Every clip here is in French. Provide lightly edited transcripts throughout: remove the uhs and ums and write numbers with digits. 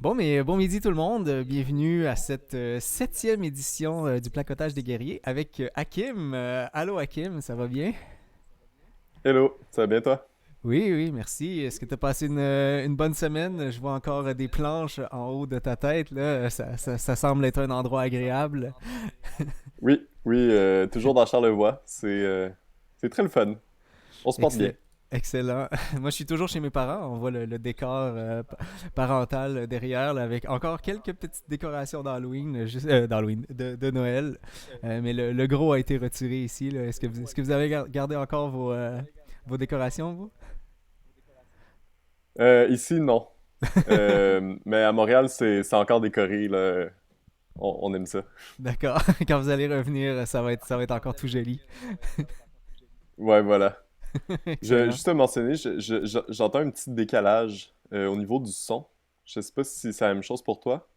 Bon midi tout le monde. Bienvenue à cette septième édition du Placotage des guerriers avec Hakim. Allô Hakim, ça va bien? Hello, ça va bien toi? Oui, oui, merci. Est-ce que tu as passé une bonne semaine? Je vois encore des planches en haut de ta tête, là. Ça semble être un endroit agréable. Oui, oui, toujours dans Charlevoix. C'est très le fun. On se porte bien. Excellent. Excellent. Moi, je suis toujours chez mes parents. On voit le décor parental derrière, là, avec encore quelques petites décorations d'Halloween, d'Halloween, de Noël. Mais le gros a été retiré ici, là. Est-ce que vous avez gardé encore vos décorations, vous? Ici, non. Mais à Montréal, c'est encore décoré, là. On aime ça. D'accord. Quand vous allez revenir, ça va être encore tout joli. Ouais, voilà. Excellent. Juste à mentionner, j'entends un petit décalage au niveau du son. Je sais pas si c'est la même chose pour toi.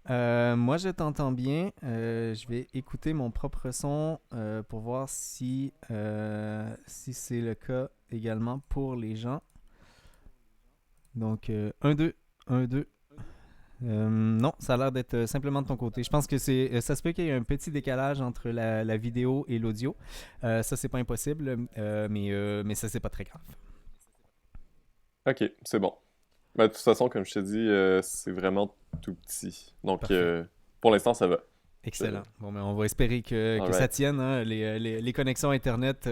Moi, je t'entends bien. Je vais écouter mon propre son pour voir si c'est le cas également pour les gens. Donc, 1, 2, 1, 2. Non, ça a l'air d'être simplement de ton côté. Je pense que ça se peut qu'il y ait un petit décalage entre la vidéo et l'audio. Ça, c'est pas impossible, mais ça, c'est pas très grave. Ok, c'est bon. De toute façon, comme je te dis, c'est vraiment tout petit. Donc, Parfait. pour l'instant, ça va. Je- Excellent. Bon, mais on va espérer que ça Alright. tienne, hein. Les connexions Internet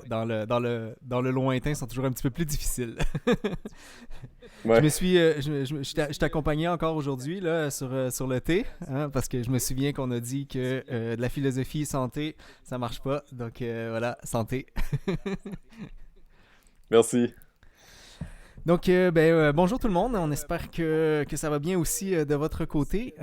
dans le lointain sont toujours un petit peu plus difficiles. Ouais. Je t'ai accompagné encore aujourd'hui là, sur le thé, hein, parce que je me souviens qu'on a dit que de la philosophie santé, ça marche pas. Donc voilà, santé. Merci. Donc, bonjour tout le monde. On espère que ça va bien aussi de votre côté.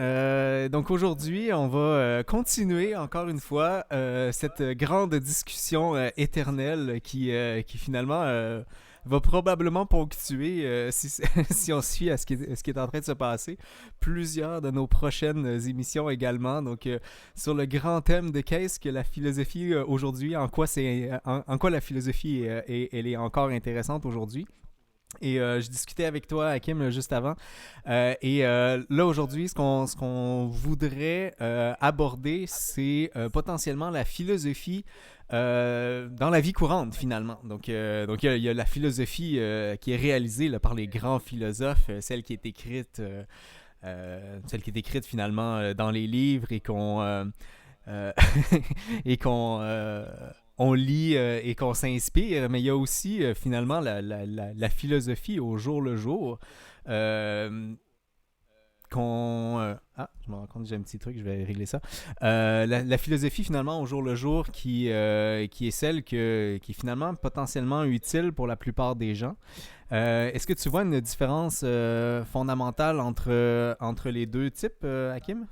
Donc, aujourd'hui, on va continuer encore une fois cette grande discussion éternelle qui finalement va probablement ponctuer, si on suit à ce qui est en train de se passer, plusieurs de nos prochaines émissions également. Donc, sur le grand thème de qu'est-ce que la philosophie aujourd'hui, en quoi la philosophie elle est encore intéressante aujourd'hui. Et je discutais avec toi, Hakim, juste avant. Là, aujourd'hui, ce qu'on voudrait aborder, c'est potentiellement la philosophie dans la vie courante, finalement. Donc il y a la philosophie qui est réalisée là, par les grands philosophes, celle qui est écrite finalement dans les livres euh, et on lit et qu'on s'inspire, mais il y a aussi finalement la philosophie au jour le jour. Euh, je me rends compte que j'ai un petit truc, je vais régler ça. La philosophie finalement au jour le jour qui est celle qui est finalement potentiellement utile pour la plupart des gens. Est-ce que tu vois une différence fondamentale entre les deux types, Hakim?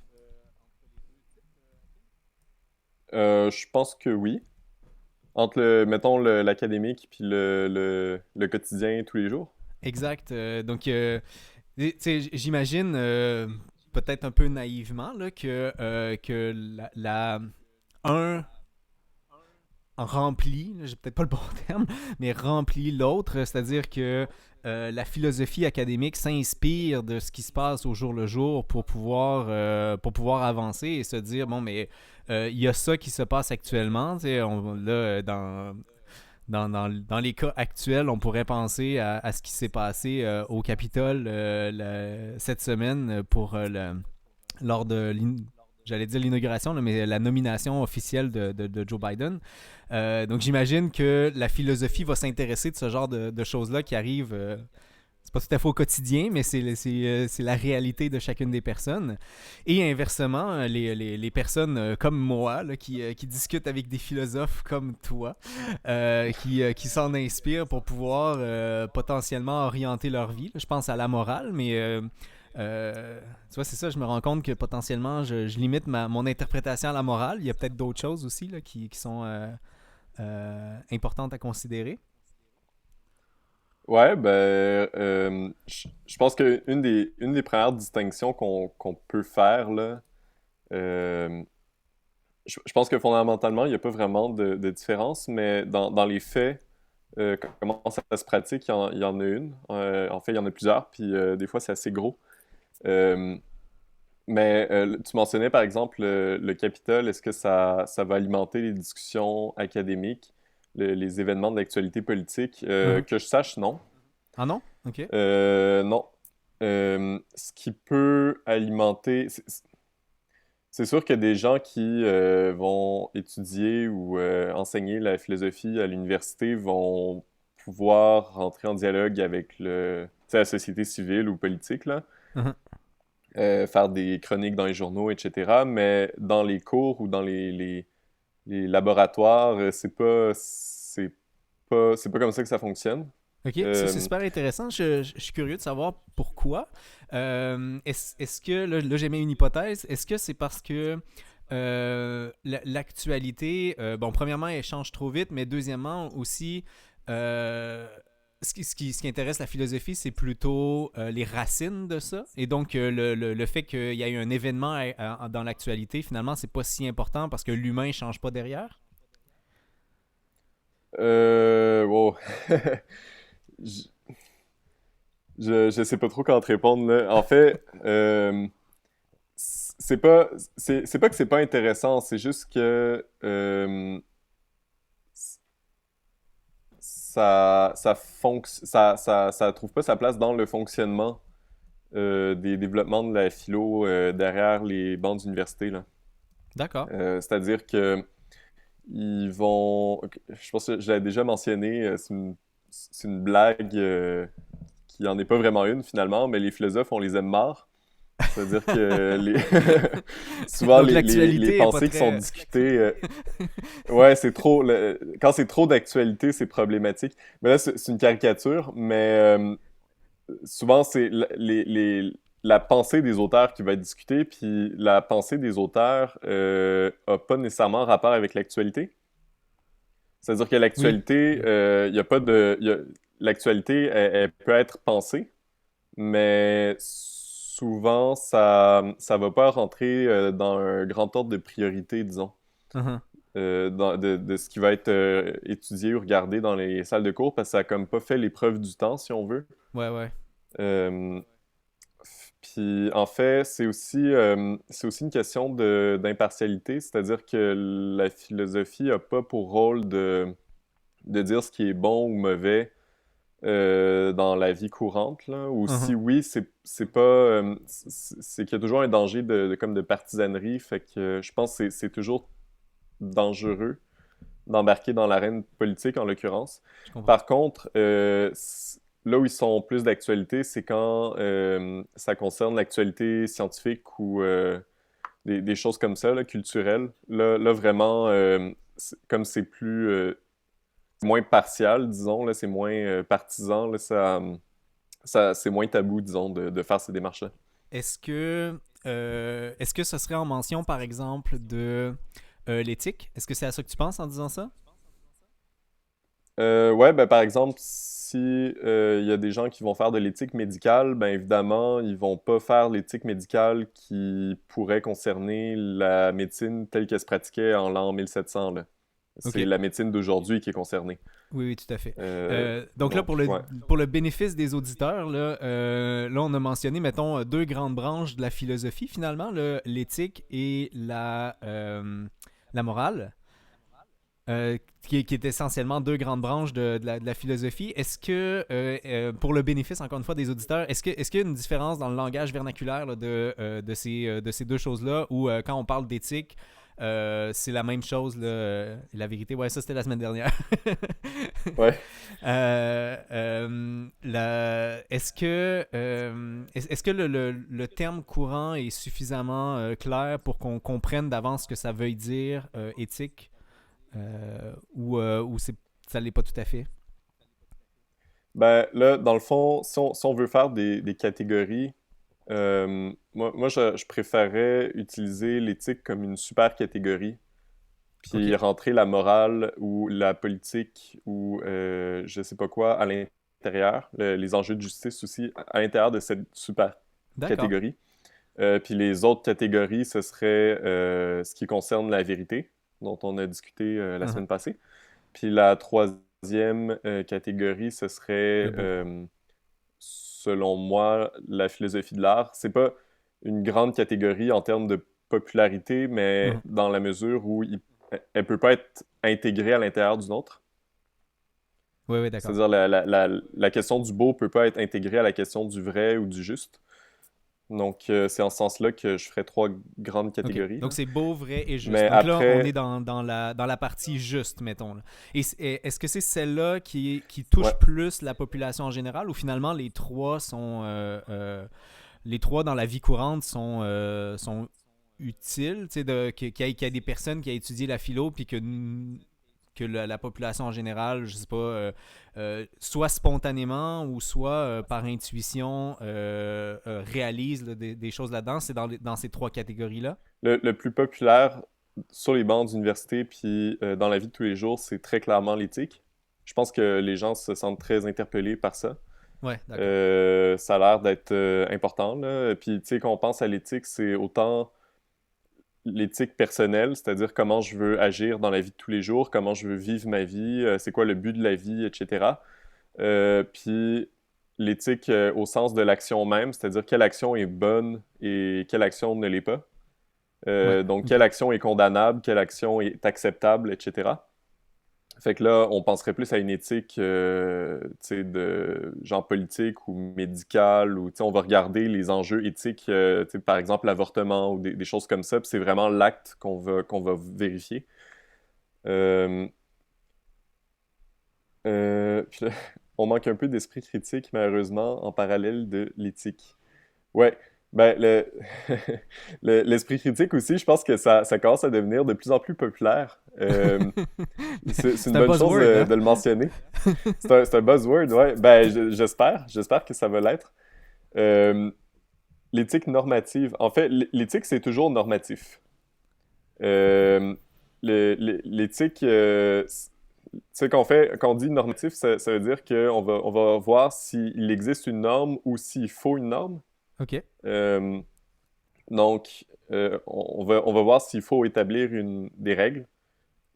Je pense que oui. Entre mettons, l'académique puis le quotidien tous les jours. Exact. Tu sais, j'imagine peut-être un peu naïvement là, que un remplit, j'ai peut-être pas le bon terme, mais remplit l'autre, c'est-à-dire que la philosophie académique s'inspire de ce qui se passe au jour le jour pour pouvoir avancer et se dire, bon, mais il y a ça qui se passe actuellement, tu sais, là, dans les cas actuels, on pourrait penser à ce qui s'est passé au Capitole cette semaine lors de j'allais dire l'inauguration, là, mais la nomination officielle de Joe Biden. Donc j'imagine que la philosophie va s'intéresser de ce genre de choses-là qui arrivent. C'est pas tout à fait au quotidien, mais c'est la réalité de chacune des personnes. Et inversement, les personnes comme moi, là, qui discutent avec des philosophes comme toi, qui s'en inspirent pour pouvoir potentiellement orienter leur vie. Je pense à la morale, mais tu vois, c'est ça, je me rends compte que potentiellement, je limite mon interprétation à la morale. Il y a peut-être d'autres choses aussi là, qui sont importantes à considérer. Ouais, je pense que une des premières distinctions qu'on peut faire, là, euh, je pense que fondamentalement, il n'y a pas vraiment de différence, mais dans les faits, comment ça se pratique, il y en a une. En fait, il y en a plusieurs, puis des fois, c'est assez gros. Euh, mais tu mentionnais par exemple le Capitole, est-ce que ça va alimenter les discussions académiques, les événements de l'actualité politique? Mhm. Que je sache, non. Ah non? Ok. Non. Ce qui peut alimenter, c'est sûr que des gens qui vont étudier ou enseigner la philosophie à l'université vont pouvoir rentrer en dialogue avec tu sais, la société civile ou politique, là, Mhm. faire des chroniques dans les journaux, etc. Mais dans les cours ou dans les laboratoires, c'est pas comme ça que ça fonctionne. Ok, ça c'est Euh, super intéressant. Je suis curieux de savoir pourquoi. Est-ce que, là j'ai mis une hypothèse, est-ce que c'est parce que l'actualité, bon, premièrement, elle change trop vite, mais deuxièmement aussi, euh, ce qui intéresse la philosophie, c'est plutôt les racines de ça. Et donc, le fait qu'il y ait un événement dans l'actualité, finalement, c'est pas si important parce que l'humain ne change pas derrière. wow. Je, je sais pas trop comment te répondre, là. En fait, c'est pas que c'est pas intéressant, c'est juste que ça trouve pas sa place dans le fonctionnement des développements de la philo derrière les bancs d'université, là. D'accord. C'est-à-dire que ils vont... Je pense que je l'avais déjà mentionné, c'est une blague qui en est pas vraiment une finalement, mais les philosophes, on les aime marre. C'est-à-dire que souvent Donc, les l'actualité est pas pensées qui sont très. discutées, ouais, c'est trop. Quand c'est trop d'actualité, c'est problématique. Mais là, c'est une caricature, mais souvent, c'est la pensée des auteurs qui va être discutée, puis la pensée des auteurs a pas nécessairement rapport avec l'actualité. C'est-à-dire que Oui. l'actualité, il y a pas de. L'actualité, elle peut être pensée, mais souvent, ça va pas rentrer dans un grand ordre de priorité, disons, Mhm. de ce qui va être étudié ou regardé dans les salles de cours, parce que ça a comme pas fait l'épreuve du temps, si on veut. Ouais, ouais. Euh, Puis en fait, c'est aussi une question d'impartialité, c'est-à-dire que la philosophie a pas pour rôle de dire ce qui est bon ou mauvais dans la vie courante, là, ou si Mhm. oui, c'est pas, c'est qu'il y a toujours un danger comme de partisanerie, fait que je pense que c'est toujours dangereux d'embarquer dans l'arène politique en l'occurrence. Je comprends. Par contre, là où ils sont plus d'actualité, c'est quand ça concerne l'actualité scientifique ou des choses comme ça, là, culturelles. Là vraiment, comme c'est plus moins partial, disons, là, c'est moins partisan, là, c'est moins tabou, disons, de faire ces démarches-là. Est-ce que ce serait en mention, par exemple, de l'éthique? Est-ce que c'est à ça que tu penses en disant ça? Ouais, ben, par exemple, si il y a des gens qui vont faire de l'éthique médicale, ben évidemment, ils vont pas faire l'éthique médicale qui pourrait concerner la médecine telle qu'elle se pratiquait en l'an 1700, là. Ok. C'est la médecine d'aujourd'hui qui est concernée. Oui, oui, tout à fait. Donc là, Donc, ouais. pour le bénéfice des auditeurs, là, on a mentionné, mettons, deux grandes branches de la philosophie, finalement, l'éthique et la morale. Qui est essentiellement deux grandes branches de la philosophie. Est-ce que, pour le bénéfice, encore une fois, des auditeurs, est-ce qu'il y a une différence dans le langage vernaculaire là, de ces deux choses-là, ou quand on parle d'éthique, c'est la même chose, là, la vérité? Ouais, ça, c'était la semaine dernière. Ouais. Est-ce que le terme courant est suffisamment clair pour qu'on comprenne d'avance ce que ça veut dire, éthique? Ou ça l'est pas tout à fait. Ben là, dans le fond, si on veut faire des catégories, moi je préférais utiliser l'éthique comme une super catégorie, OK. puis rentrer la morale ou la politique ou je sais pas quoi à l'intérieur, les enjeux de justice aussi à l'intérieur de cette super D'accord. catégorie. Puis les autres catégories, ce serait ce qui concerne la vérité, dont on a discuté la Mhm. semaine passée. Puis la troisième catégorie, ce Le serait beau. selon moi, la philosophie de l'art. C'est pas une grande catégorie en termes de popularité, mais Mhm. dans la mesure où elle peut pas être intégrée à l'intérieur d'une autre. Oui, oui, d'accord. C'est-à-dire la question du beau peut pas être intégrée à la question du vrai ou du juste. Donc, c'est en ce sens-là que je ferais trois grandes OK. catégories, Donc, là. c'est beau, vrai et juste. Mais Donc là, on est après, dans la partie juste, mettons. Là. Et est-ce que c'est celle-là qui touche ouais, plus la population en général ou finalement les trois sont. Les trois dans la vie courante sont utiles, tu sais, qu'il y ait des personnes qui aient étudié la philo puis que la population en général, je sais pas, soit spontanément ou soit par intuition réalise là, des choses là-dedans. C'est dans ces trois catégories-là. le plus populaire sur les bancs d'université puis dans la vie de tous les jours, c'est très clairement l'éthique. Je pense que les gens se sentent très interpellés par ça. Ouais, d'accord. Ça a l'air d'être important, là. Puis, tu sais, quand on pense à l'éthique, c'est autant l'éthique personnelle, c'est-à-dire comment je veux agir dans la vie de tous les jours, comment je veux vivre ma vie, c'est quoi le but de la vie, etc. Puis l'éthique au sens de l'action même, c'est-à-dire quelle action est bonne et quelle action ne l'est pas. Ouais, Donc, ok. quelle action est condamnable, quelle action est acceptable, etc. Fait que là, on penserait plus à une éthique, tu sais, de genre politique ou médicale, ou tu sais, on va regarder les enjeux éthiques, tu sais, par exemple l'avortement ou des choses comme ça, puis c'est vraiment l'acte qu'on va vérifier. Euh, puis là, on manque un peu d'esprit critique, malheureusement, en parallèle de l'éthique. Ouais, ben, l'esprit critique aussi, je pense que ça commence à devenir de plus en plus populaire. C'est C'est une un bonne chose buzzword, hein? de le mentionner. C'est un buzzword, ouais. Ben, j'espère que ça va l'être. Euh, L'éthique normative. En fait, l'éthique, c'est toujours normatif. Euh, L'éthique, tu sais, quand on dit normatif, ça veut dire qu'on va voir s'il existe une norme ou s'il faut une norme. Ok. Euh, donc, on va voir s'il faut établir des règles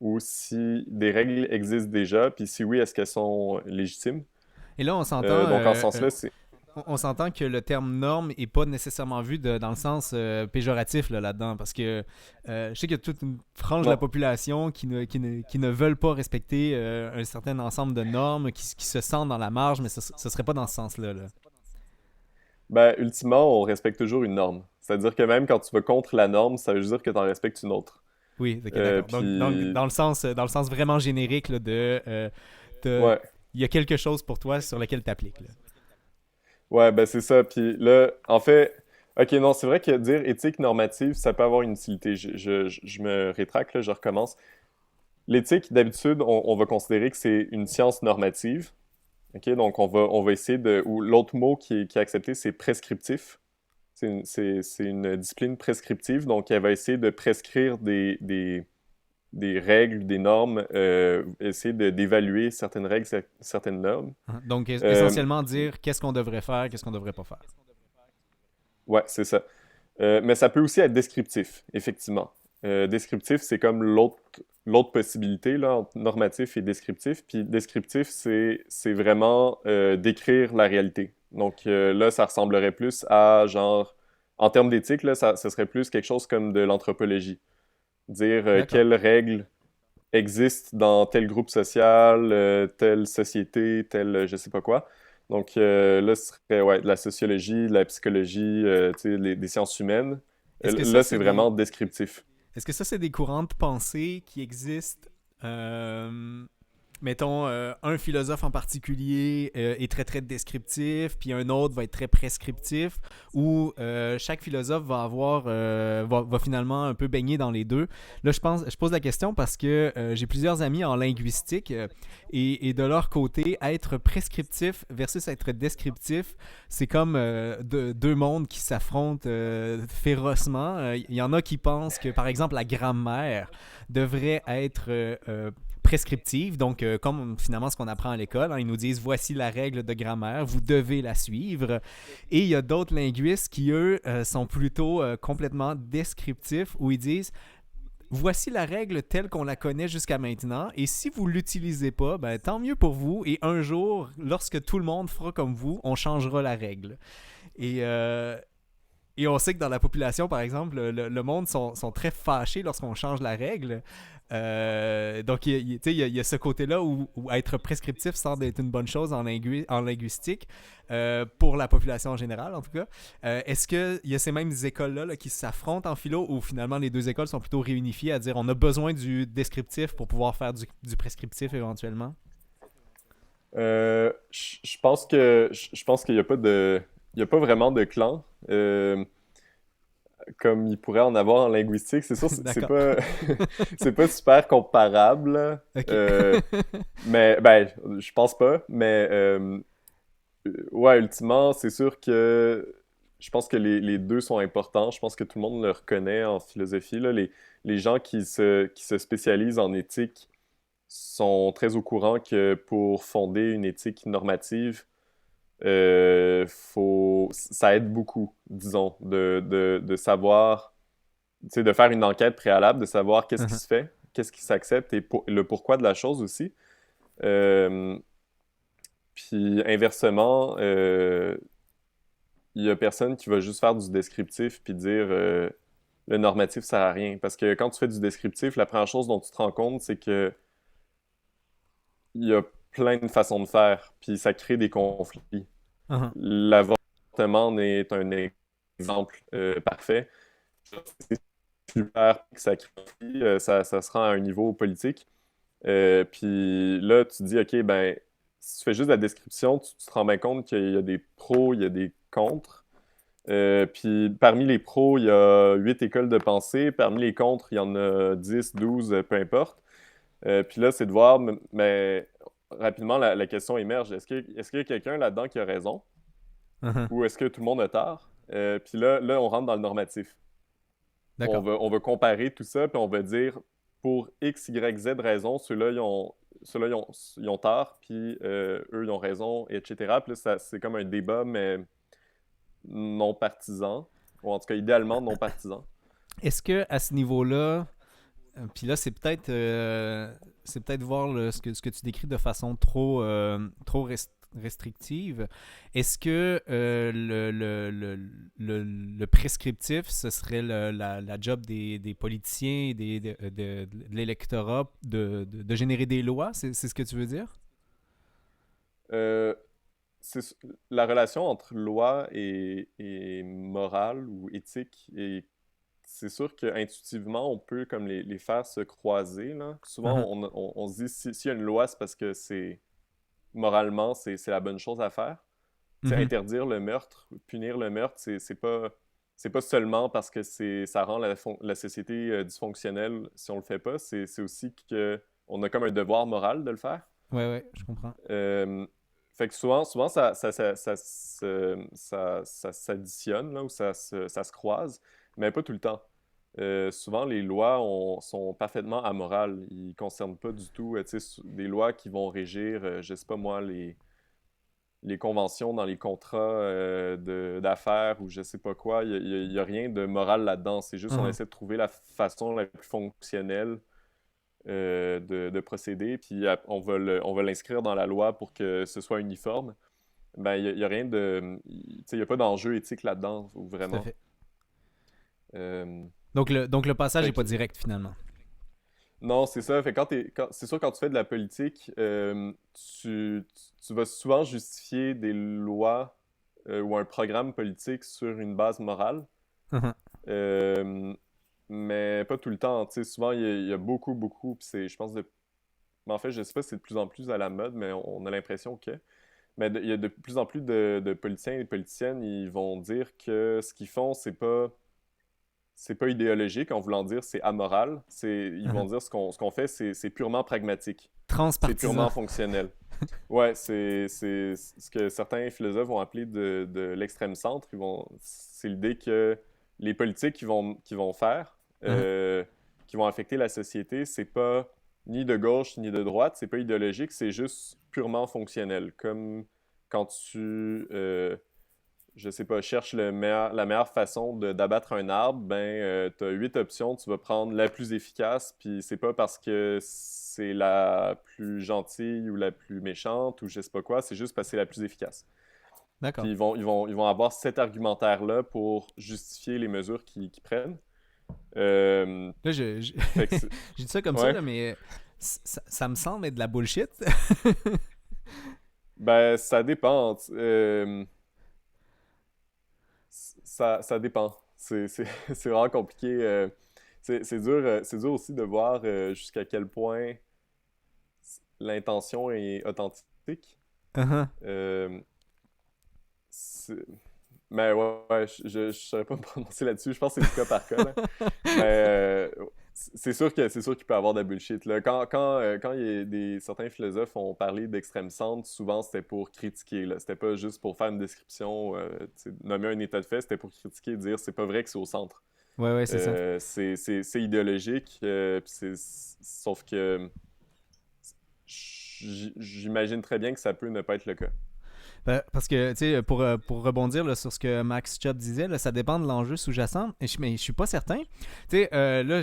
ou si des règles existent déjà, puis si oui, est-ce qu'elles sont légitimes? Et là, on s'entend, Donc, en ce sens-là, c'est... on s'entend que le terme norme est pas nécessairement vu dans le sens péjoratif là-dedans, parce que je sais qu'il y a toute une frange de la Non. population qui ne veulent pas respecter un certain ensemble de normes, qui se sentent dans la marge, mais ce serait pas dans ce sens-là. Là. Ben, ultimement, on respecte toujours une norme. C'est-à-dire que même quand tu vas contre la norme, ça veut juste dire que tu en respectes une autre. Oui, ok, d'accord. Donc Puis... dans le sens vraiment générique là, Ouais. il y a quelque chose pour toi sur lequel tu appliques. Ouais, ben c'est ça. Puis là, en fait... Ok, non, c'est vrai que dire éthique normative, ça peut avoir une utilité. Je me rétracte, là, je recommence. L'éthique, d'habitude, on va considérer que c'est une science normative. OK, donc on va essayer de... Ou l'autre mot qui est accepté, c'est prescriptif. C'est une discipline prescriptive, donc elle va essayer de prescrire des règles, des normes, essayer d'évaluer certaines règles, certaines normes. Hein. Donc, Euh, essentiellement dire qu'est-ce qu'on devrait faire, qu'est-ce qu'on devrait pas faire. ouais, c'est ça. Mais ça peut aussi être descriptif, effectivement. Descriptif, c'est comme l'autre possibilité, là, entre normatif et descriptif. Puis descriptif, c'est vraiment décrire la réalité. Donc là, ça ressemblerait plus à, genre, en termes d'éthique, là, ça serait plus quelque chose comme de l'anthropologie. Dire D'accord. quelles règles existent dans tel groupe social, telle société, tel je sais pas quoi. Donc là, ce serait ouais, de la sociologie, de la psychologie, tu sais, des sciences humaines. Est-ce que ça, Là, c'est c'est des, vraiment descriptif. est-ce que ça, c'est des courants de pensée qui existent euh, mettons, un philosophe en particulier est très très descriptif, puis un autre va être très prescriptif, ou chaque philosophe va va finalement un peu baigner dans les deux. Là, je pose la question parce que j'ai plusieurs amis en linguistique et de leur côté, être prescriptif versus être descriptif, c'est comme deux mondes qui s'affrontent férocement. Il y en a qui pensent que, par exemple, la grammaire devrait être prescriptive, donc comme finalement ce qu'on apprend à l'école, hein, ils nous disent voici la règle de grammaire, vous devez la suivre. Et il y a d'autres linguistes qui, eux, sont plutôt complètement descriptifs, où ils disent voici la règle telle qu'on la connaît jusqu'à maintenant, et si vous l'utilisez pas, ben tant mieux pour vous, et un jour, lorsque tout le monde fera comme vous, on changera la règle. Et, euh, et on sait que dans la population, par exemple, le monde sont très fâchés lorsqu'on change la règle. Donc, il y a ce côté-là où être prescriptif semble être une bonne chose en linguistique, pour la population en général, en tout cas. Est-ce qu'il y a ces mêmes écoles-là là, qui s'affrontent en philo, ou finalement les deux écoles sont plutôt réunifiées à dire on a besoin du descriptif pour pouvoir faire du prescriptif éventuellement? Je pense qu'il n'y a pas il y a pas vraiment de clan. Comme il pourrait en avoir en linguistique. C'est sûr, c'est D'accord. pas, c'est pas super comparable, là. Ok. Mais, ben, je pense pas. Mais, ouais, ultimement, c'est sûr que je pense que les deux sont importants. Je pense que tout le monde le reconnaît en philosophie, là. Les gens qui se spécialisent en éthique sont très au courant que pour fonder une éthique normative, ça aide beaucoup, disons, de savoir, tu sais, de faire une enquête préalable, de savoir qu'est-ce qui Mhm. se fait, qu'est-ce qui s'accepte et le pourquoi de la chose aussi. Euh, Puis inversement, il y a personne qui va juste faire du descriptif puis dire le normatif sert à rien. Parce que quand tu fais du descriptif, la première chose dont tu te rends compte, c'est que il y a plein de façons de faire, puis ça crée des conflits. Mhm. L'avortement est un exemple parfait. C'est super que ça crée, ça se rend à un niveau politique. Puis là, tu te dis, OK, ben, si tu fais juste la description, tu te rends bien compte qu'il y a des pros, il y a des contre. Puis parmi les pros, il y a 8 écoles de pensée. Parmi les contres, il y en a 10, 12, peu importe. Puis là, c'est de voir, mais rapidement, la question émerge. Est-ce qu'il y a quelqu'un là-dedans qui a raison? Mhm. Ou est-ce que tout le monde a tort? Puis là, on rentre dans le normatif. D'accord. On va comparer tout ça, puis on va dire, pour X, Y, Z raisons, ceux-là, ils ont tort, puis eux, ils ont raison, etc. Puis là, c'est comme un débat, mais non partisan, ou en tout cas, idéalement non partisan. Est-ce que à ce niveau-là, puis là, c'est peut-être voir ce que tu décris de façon trop restrictive. Est-ce que le prescriptif, ce serait la job des politiciens et de l'électorat de générer des lois? C'est ce que tu veux dire? Euh, c'est la relation entre loi et morale ou éthique, et c'est sûr qu'intuitivement, on peut comme les faire se croiser, là. Souvent, Mhm, on se dit, s'il y a une loi, c'est parce que moralement, c'est la bonne chose à faire. Tu sais, mhm, interdire le meurtre, punir le meurtre, c'est pas seulement parce que ça rend la société dysfonctionnelle si on le fait pas, c'est aussi que on a comme un devoir moral de le faire. ouais, ouais, je comprends. Euh, Fait que souvent ça s'additionne, là, ou ça se croise, mais pas tout le temps. Souvent, les lois sont parfaitement amorales. Ils ne concernent pas du tout, tu sais, des lois qui vont régir, je sais pas moi, les conventions dans les contrats d'affaires ou je sais pas quoi. Il y a rien de moral là-dedans. C'est juste on Mhm. essaie de trouver la façon la plus fonctionnelle de procéder, puis on va l'inscrire dans la loi pour que ce soit uniforme. Ben, il y a rien de... Tu sais, il n'y a pas d'enjeu éthique là-dedans, Tout à vraiment. fait. Euh, Donc le passage n'est fait pas que, direct finalement. non, c'est ça. Fait que c'est sûr, quand tu fais de la politique, tu vas souvent justifier des lois ou un programme politique sur une base morale. Mhm. Euh, mais pas tout le temps. Tu sais, souvent, il y a beaucoup, puis je pense, mais en fait, je sais pas si c'est de plus en plus à la mode, mais on a l'impression que... Mais il y a de plus en plus de politiciens et de politiciennes, ils vont dire que ce qu'ils font, c'est pas idéologique, en voulant dire c'est amoral. Ils vont Mhm. dire ce qu'on fait, c'est purement pragmatique. C'est Transpartisan. purement fonctionnel. Ouais, c'est ce que certains philosophes vont appeler de l'extrême centre. C'est l'idée que les politiques qui vont faire, Mhm. qui vont affecter la société, c'est pas ni de gauche ni de droite, c'est pas idéologique, c'est juste purement fonctionnel. Comme quand tu je sais pas, cherche la meilleure façon d'abattre un arbre, ben, tu as 8 options, tu vas prendre la plus efficace, puis c'est pas parce que c'est la plus gentille ou la plus méchante ou je sais pas quoi, c'est juste parce que c'est la plus efficace. D'accord. Puis ils vont avoir cet argumentaire-là pour justifier les mesures qu'ils prennent. Euh, Là, fait que je dis ça comme ça, ouais, là, mais ça me semble être de la bullshit. ben ça dépend. Ça dépend. C'est vraiment compliqué. C'est dur aussi de voir jusqu'à quel point l'intention est authentique. Uh-huh. Euh, c'est- mais ouais, je saurais pas me prononcer là-dessus. Je pense que c'est du cas par cas, là. Mais c'est sûr qu'il peut y avoir de la bullshit, là. Quand certains philosophes ont parlé d'extrême centre, souvent c'était pour critiquer, là. C'était pas juste pour faire une description, tu sais, nommer un état de fait, c'était pour critiquer et dire c'est pas vrai que c'est au centre. Ouais, ouais, c'est ça. C'est idéologique, sauf que j'imagine très bien que ça peut ne pas être le cas. Parce que, tu sais, pour rebondir là, sur ce que Max Chubb disait, là, ça dépend de l'enjeu sous-jacent, mais je suis pas certain. Tu sais, là,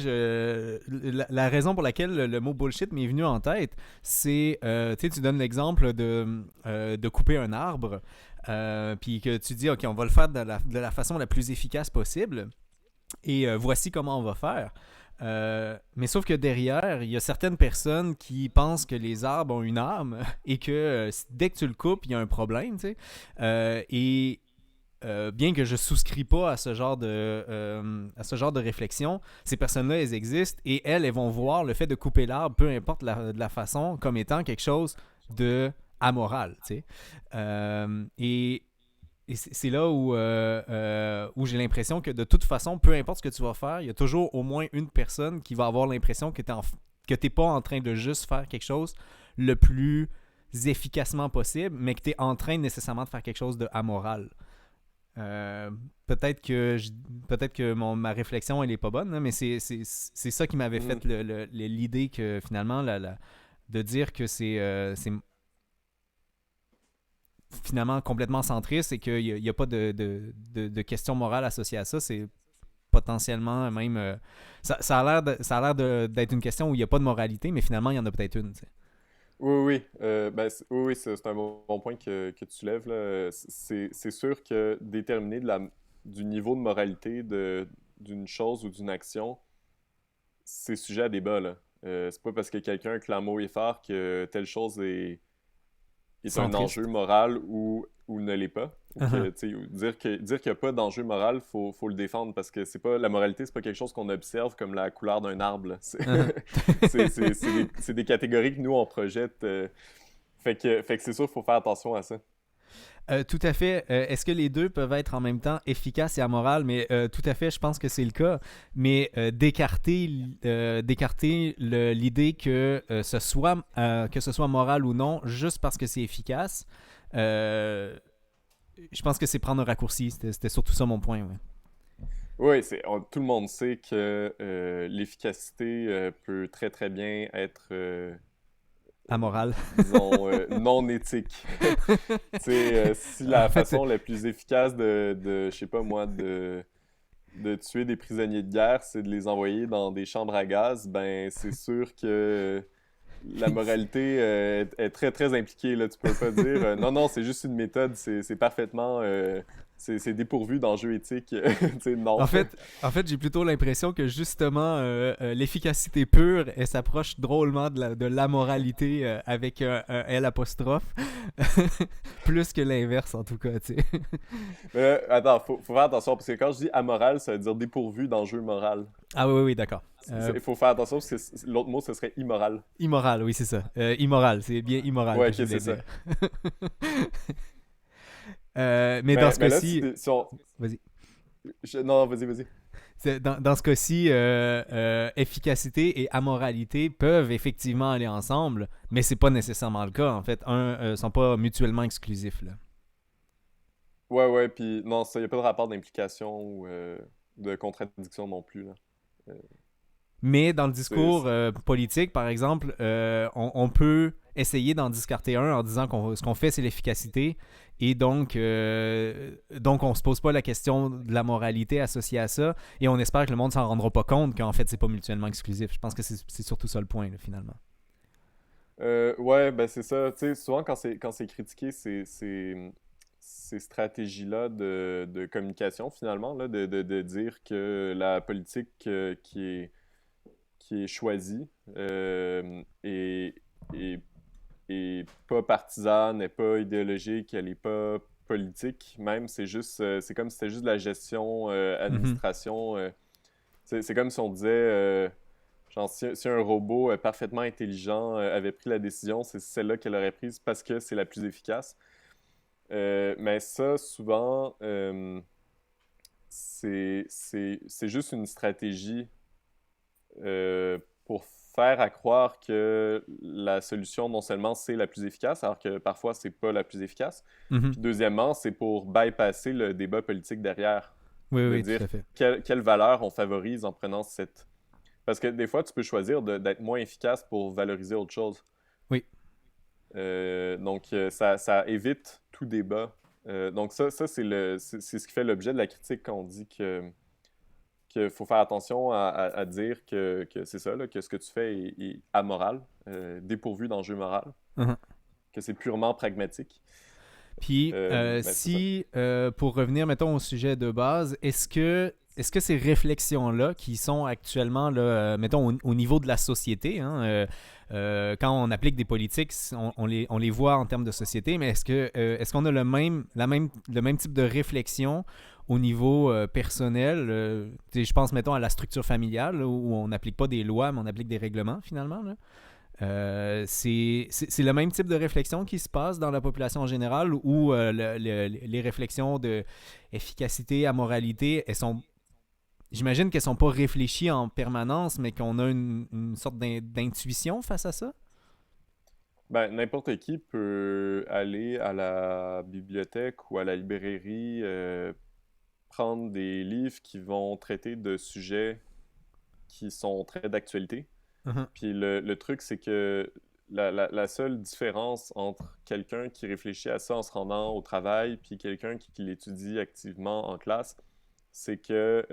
la raison pour laquelle le mot bullshit m'est venu en tête, c'est, tu sais, tu donnes l'exemple de couper un arbre, puis que tu dis, OK, on va le faire de la façon la plus efficace possible, et voici comment on va faire. Mais sauf que derrière, il y a certaines personnes qui pensent que les arbres ont une âme et que dès que tu le coupes, il y a un problème, tu sais. Et bien que je souscris pas à ce genre de réflexion, ces personnes-là, elles existent et elles vont voir le fait de couper l'arbre, peu importe de la façon, comme étant quelque chose de amoral, tu sais. Et c'est là où j'ai l'impression que de toute façon, peu importe ce que tu vas faire, il y a toujours au moins une personne qui va avoir l'impression que t'es pas en train de juste faire quelque chose le plus efficacement possible, mais que tu es en train nécessairement de faire quelque chose de amoral. Euh, peut-être que ma réflexion elle est pas bonne, hein, mais c'est ça qui m'avait Hmm. fait l'idée que finalement de dire que c'est finalement complètement centriste et qu'il n'y a, pas de questions morales associées à ça. C'est potentiellement même... ça a l'air d'être une question où il n'y a pas de moralité, mais finalement, il y en a peut-être une. T'sais. Oui, oui, ben, oui, c'est un bon point que tu lèves, là. C'est sûr que déterminer du niveau de moralité d'une chose ou d'une action, c'est sujet à débat, là. C'est pas parce que quelqu'un clame haut et fort que telle chose est un enjeu Centriste. moral ou ne l'est pas. Ou que, Uh-huh. tu sais, dire qu'il n'y a pas d'enjeu moral, faut le défendre parce que c'est pas la moralité, c'est pas quelque chose qu'on observe comme la couleur d'un arbre, là. Uh-huh. C'est des catégories que nous on projette. Fait que c'est sûr qu'il faut faire attention à ça. Tout à fait. Est-ce que les deux peuvent être en même temps efficaces et amoral? Mais tout à fait, je pense que c'est le cas. Mais d'écarter l'idée que ce soit moral ou non, juste parce que c'est efficace, euh, je pense que c'est prendre un raccourci. C'était surtout ça mon point. Ouais. Oui, tout le monde sait que l'efficacité peut très très bien être, Amoral. disons, non éthique. Tu sais, si En la fait, façon la plus efficace je sais pas moi, de tuer des prisonniers de guerre, c'est de les envoyer dans des chambres à gaz, ben c'est sûr que la moralité est très très impliquée, là. Tu peux pas dire non, non, c'est juste une méthode, c'est parfaitement. C'est dépourvu d'enjeux éthiques. Tu sais, non. en fait, j'ai plutôt l'impression que justement l'efficacité pure, elle s'approche drôlement de l'amoralité avec un L apostrophe, plus que l'inverse en tout cas. Tu sais. Attends, faut faire attention, parce que quand je dis amoral, ça veut dire dépourvu d'enjeux moral. Ah oui, oui, d'accord. Il faut faire attention, parce que l'autre mot, ce serait immoral. Immoral, oui, c'est ça. Immoral, c'est bien immoral Ouais, que ok, je voulais c'est ça. dire. Mais dans ce Mais là, cas-ci, si on... vas-y. Non, vas-y, vas-y. Dans ce cas-ci, efficacité et amoralité peuvent effectivement aller ensemble, mais c'est pas nécessairement le cas. En fait, sont pas mutuellement exclusifs. Là. Ouais, ouais, puis non, ça, y a pas de rapport d'implication ou de contradiction non plus, là. Euh, Mais dans le C'est... discours politique, par exemple, on peut essayer d'en discarter un en disant ce qu'on fait, c'est l'efficacité. Et donc, on se pose pas la question de la moralité associée à ça. Et on espère que le monde s'en rendra pas compte qu'en fait, c'est pas mutuellement exclusif. Je pense que c'est surtout ça le point, là, finalement. Ouais, ben c'est ça. Tu sais, souvent quand c'est critiqué, ces stratégies-là de communication, finalement, là, de dire que la politique qui est choisie est, est, est pas partisane, n'est pas idéologique, elle est pas politique, même, c'est juste, c'est comme si c'était juste de la gestion, Mhm. administration. C'est comme si on disait, genre, si un robot parfaitement intelligent avait pris la décision, c'est celle-là qu'elle aurait prise parce que c'est la plus efficace. Mais ça, souvent, c'est juste une stratégie pour faire à croire que la solution, non seulement c'est la plus efficace, alors que parfois c'est pas la plus efficace. Mhm. Puis deuxièmement, c'est pour bypasser le débat politique derrière, Oui, de oui, tout dire à fait. quelle valeur on favorise en prenant cette. Parce que des fois, tu peux choisir d'être moins efficace pour valoriser autre chose. Oui. Donc, ça évite tout débat. Donc, ça c'est ce qui fait l'objet de la critique quand on dit qu'il faut faire attention à dire que c'est ça, là, que ce que tu fais est amoral, dépourvu d'enjeu moral, Mhm. que c'est purement pragmatique. Puis, Ben, c'est ça. si, pour revenir, mettons, au sujet de base, est-ce que ces réflexions-là, qui sont actuellement, là, mettons, au niveau de la société, hein, quand on applique des politiques, on les voit en termes de société, mais est-ce qu'on a le même type de réflexion au niveau personnel? Je pense, mettons, à la structure familiale, là, où on n'applique pas des lois, mais on applique des règlements, finalement, là. C'est le même type de réflexion qui se passe dans la population en général où les réflexions de efficacité, amoralité, j'imagine qu'elles sont pas réfléchies en permanence, mais qu'on a une sorte d'intuition face à ça. Ben, n'importe qui peut aller à la bibliothèque ou à la librairie, prendre des livres qui vont traiter de sujets qui sont très d'actualité. Mhm, Puis le truc, c'est que la seule différence entre quelqu'un qui réfléchit à ça en se rendant au travail puis quelqu'un qui l'étudie activement en classe, c'est que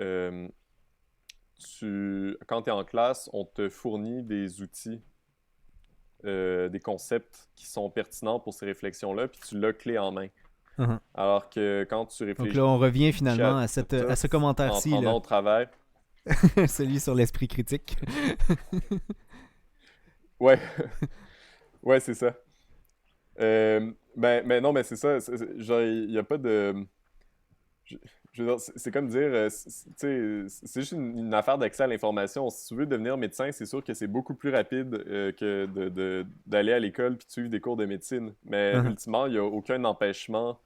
quand tu es en classe, on te fournit des outils, des concepts qui sont pertinents pour ces réflexions-là, puis tu l'as clé en main. mhm. Alors que quand tu Donc réfléchis là, on revient à finalement à, à ça ce en te commentaire-ci, là. rendant au travail, Celui sur l'esprit critique. ouais, ouais, c'est ça. Ben non, mais c'est ça. Genre, il n'y a pas de. Je, je veux dire, c'est comme dire, tu sais, c'est juste une affaire d'accès à l'information. Si tu veux devenir médecin, c'est sûr que c'est beaucoup plus rapide que d'aller à l'école puis de suivre des cours de médecine. Mais Mhm. ultimement, il n'y a aucun empêchement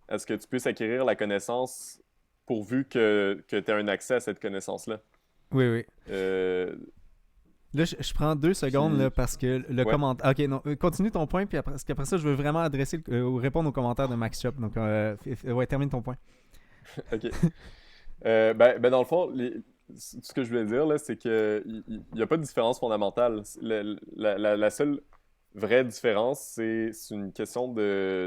à ce que tu puisses acquérir la connaissance pourvu que tu aies un accès à cette connaissance-là. Oui, oui. Euh, Là, je prends 2 secondes là, puis, parce que le ouais, commentaire. Ok, non, continue ton point, puis parce qu'après ça, je veux vraiment adresser ou répondre aux commentaires de Max Chop. Donc, ouais, termine ton point. ok. Ben, dans le fond, ce que je voulais dire, là, c'est qu'il n'y a pas de différence fondamentale. La seule vraie différence, c'est une question tu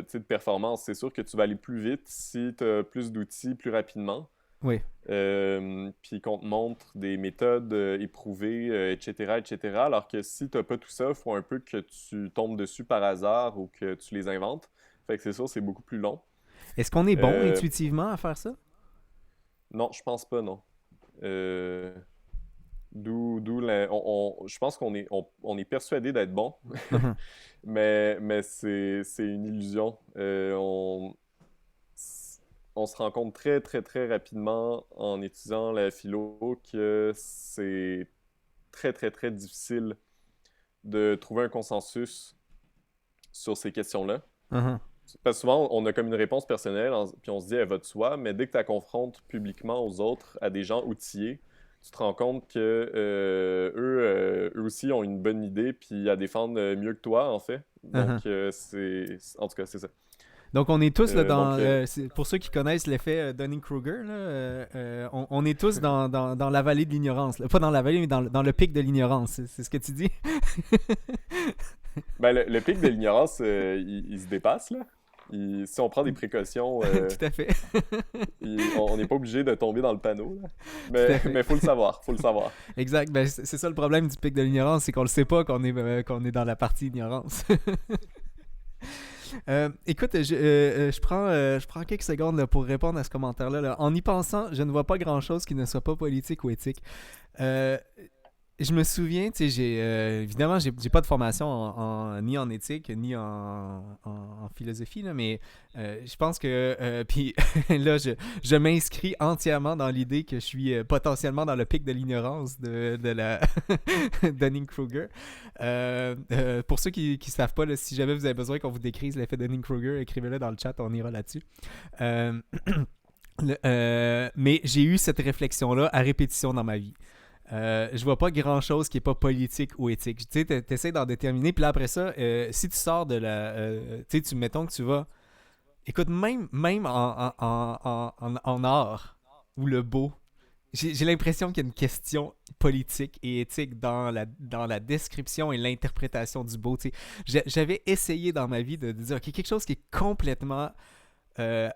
sais, de performance. C'est sûr que tu vas aller plus vite si tu as plus d'outils plus rapidement, Oui. puis qu'on te montre des méthodes éprouvées, etc., etc. Alors que si tu n'as pas tout ça, il faut un peu que tu tombes dessus par hasard ou que tu les inventes. Fait que c'est sûr, c'est beaucoup plus long. Est-ce qu'on est bon Euh, intuitivement à faire ça? non, je pense pas, non. Euh, je pense on est persuadé d'être bon, Mhm. mais c'est une illusion. On se rend compte très, très, très rapidement en étudiant la philo que c'est très, très, très difficile de trouver un consensus sur ces questions-là. Mhm. Parce que souvent, on a comme une réponse personnelle, puis on se dit, elle va de soi, mais dès que tu la confrontes publiquement aux autres, à des gens outillés, tu te rends compte que eux aussi ont une bonne idée, puis à défendre mieux que toi, en fait. Mhm. Donc, en tout cas, c'est ça. Donc, on est tous là, Donc, pour ceux qui connaissent l'effet Dunning-Kruger, là, on est tous dans la vallée de l'ignorance. Là. Pas dans la vallée, mais dans le pic de l'ignorance. C'est ce que tu dis? ben, le pic de l'ignorance, il se dépasse, là. Si on prend des précautions, Tout à fait. on n'est pas obligé de tomber dans le panneau, là. Tout à Mais fait. faut le savoir, faut le savoir. Exact. Ben, c'est ça le problème du pic de l'ignorance, c'est qu'on le sait pas qu'on est dans la partie ignorance. Écoute, je prends quelques secondes là, pour répondre à ce commentaire-là. Là. En y pensant, je ne vois pas grand-chose qui ne soit pas politique ou éthique. Euh, je me souviens, tu sais, évidemment, j'ai pas de formation ni en éthique, ni en philosophie, là, mais je pense que, puis là, je m'inscris entièrement dans l'idée que je suis potentiellement dans le pic de l'ignorance de la Dunning-Kruger. Pour ceux qui ne savent pas, là, si jamais vous avez besoin qu'on vous décrive l'effet Dunning-Kruger, écrivez-le dans le chat, on ira là-dessus. Euh, mais j'ai eu cette réflexion-là à répétition dans ma vie. Je vois pas grand chose qui est pas politique ou éthique. Tu sais, t'essaies d'en déterminer, puis là après ça, si tu sors de la. Tu sais, mettons que tu vas. Écoute, même en art, ou le beau, j'ai l'impression qu'il y a une question politique et éthique dans la description et l'interprétation du beau. Tu sais. J'avais essayé dans ma vie de dire, OK, quelque chose qui est complètement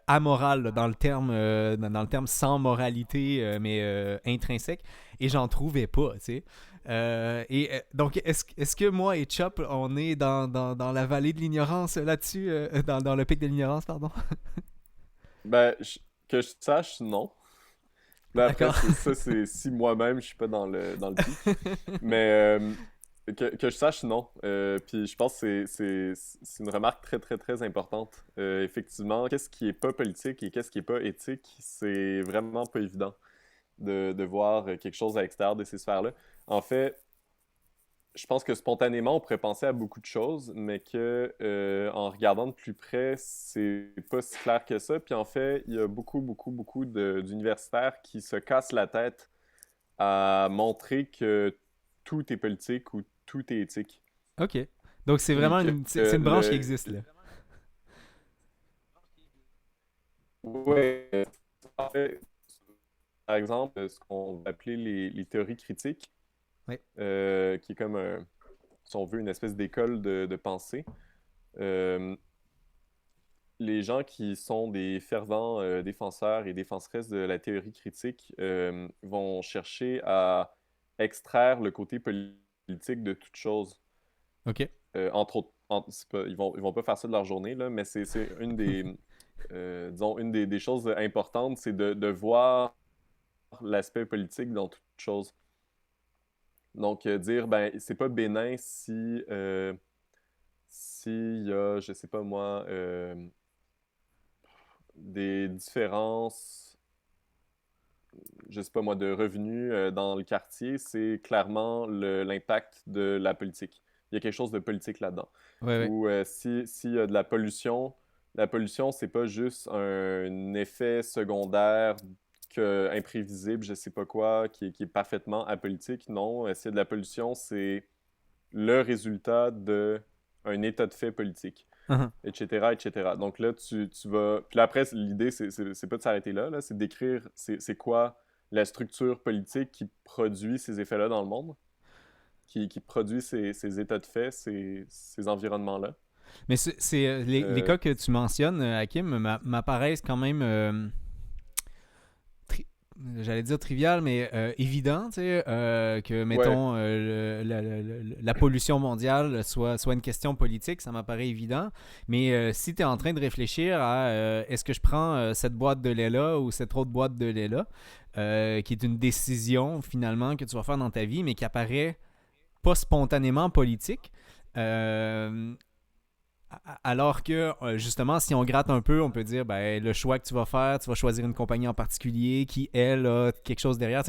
amoral là, dans le terme sans moralité mais intrinsèque et j'en trouvais pas tu sais donc est-ce que moi et Chop on est dans la vallée de l'ignorance là-dessus dans le pic de l'ignorance pardon. Ben, que je sache, non. Là, après, D'accord. c'est si moi-même je suis pas dans le pic. Mais que je sache, non. Puis je pense que c'est une remarque très, très, très importante. Effectivement, qu'est-ce qui est pas politique et qu'est-ce qui est pas éthique, c'est vraiment pas évident de voir quelque chose à l'extérieur de ces sphères-là. En fait, je pense que spontanément, on pourrait penser à beaucoup de choses, mais que en regardant de plus près, c'est pas si clair que ça. Puis en fait, il y a beaucoup, beaucoup, beaucoup d'universitaires qui se cassent la tête à montrer que tout est politique ou tout est éthique. OK. Donc c'est Puis vraiment que c'est une branche qui le... existe là. Ouais, en fait, par exemple, ce qu'on va appeler les théories critiques, Oui. qui est comme, si on veut, une espèce d'école de pensée. Euh, les gens qui sont des fervents défenseurs et défenseresses de la théorie critique vont chercher à extraire le côté politique de toute chose. OK. Entre autres, ils vont pas faire ça de leur journée, là, mais c'est une des, disons, une des choses importantes, c'est de voir l'aspect politique dans toute chose. Donc, dire, ben, c'est pas bénin si, s'il y a, je sais pas moi, des différences, je sais pas moi, de revenus dans le quartier, c'est clairement l'impact de la politique. Il y a quelque chose de politique là-dedans. Ouais, ouais. Ou s'il y a de la pollution, c'est pas juste un effet secondaire imprévisible, je sais pas quoi, qui est parfaitement apolitique. Non, s'il y a de la pollution, c'est le résultat d'un état de fait politique, Uh-huh. etc., etc. Donc là, tu vas... Puis là, après, l'idée, c'est pas de s'arrêter là, c'est de décrire c'est quoi la structure politique qui produit ces effets-là dans le monde, qui produit ces états de fait, ces environnements-là. Mais les Euh, cas que tu mentionnes, Hakim, m'apparaissent quand même j'allais dire trivial, mais évident, tu sais, que, ouais, mettons, la pollution mondiale soit une question politique, ça m'apparaît évident. Mais si tu es en train de réfléchir à est-ce que je prends cette boîte de lait-là ou cette autre boîte de lait-là, qui est une décision, finalement, que tu vas faire dans ta vie, mais qui apparaît pas spontanément politique, euh, alors que, justement, si on gratte un peu, on peut dire, ben, le choix que tu vas faire, tu vas choisir une compagnie en particulier qui, elle, a quelque chose derrière.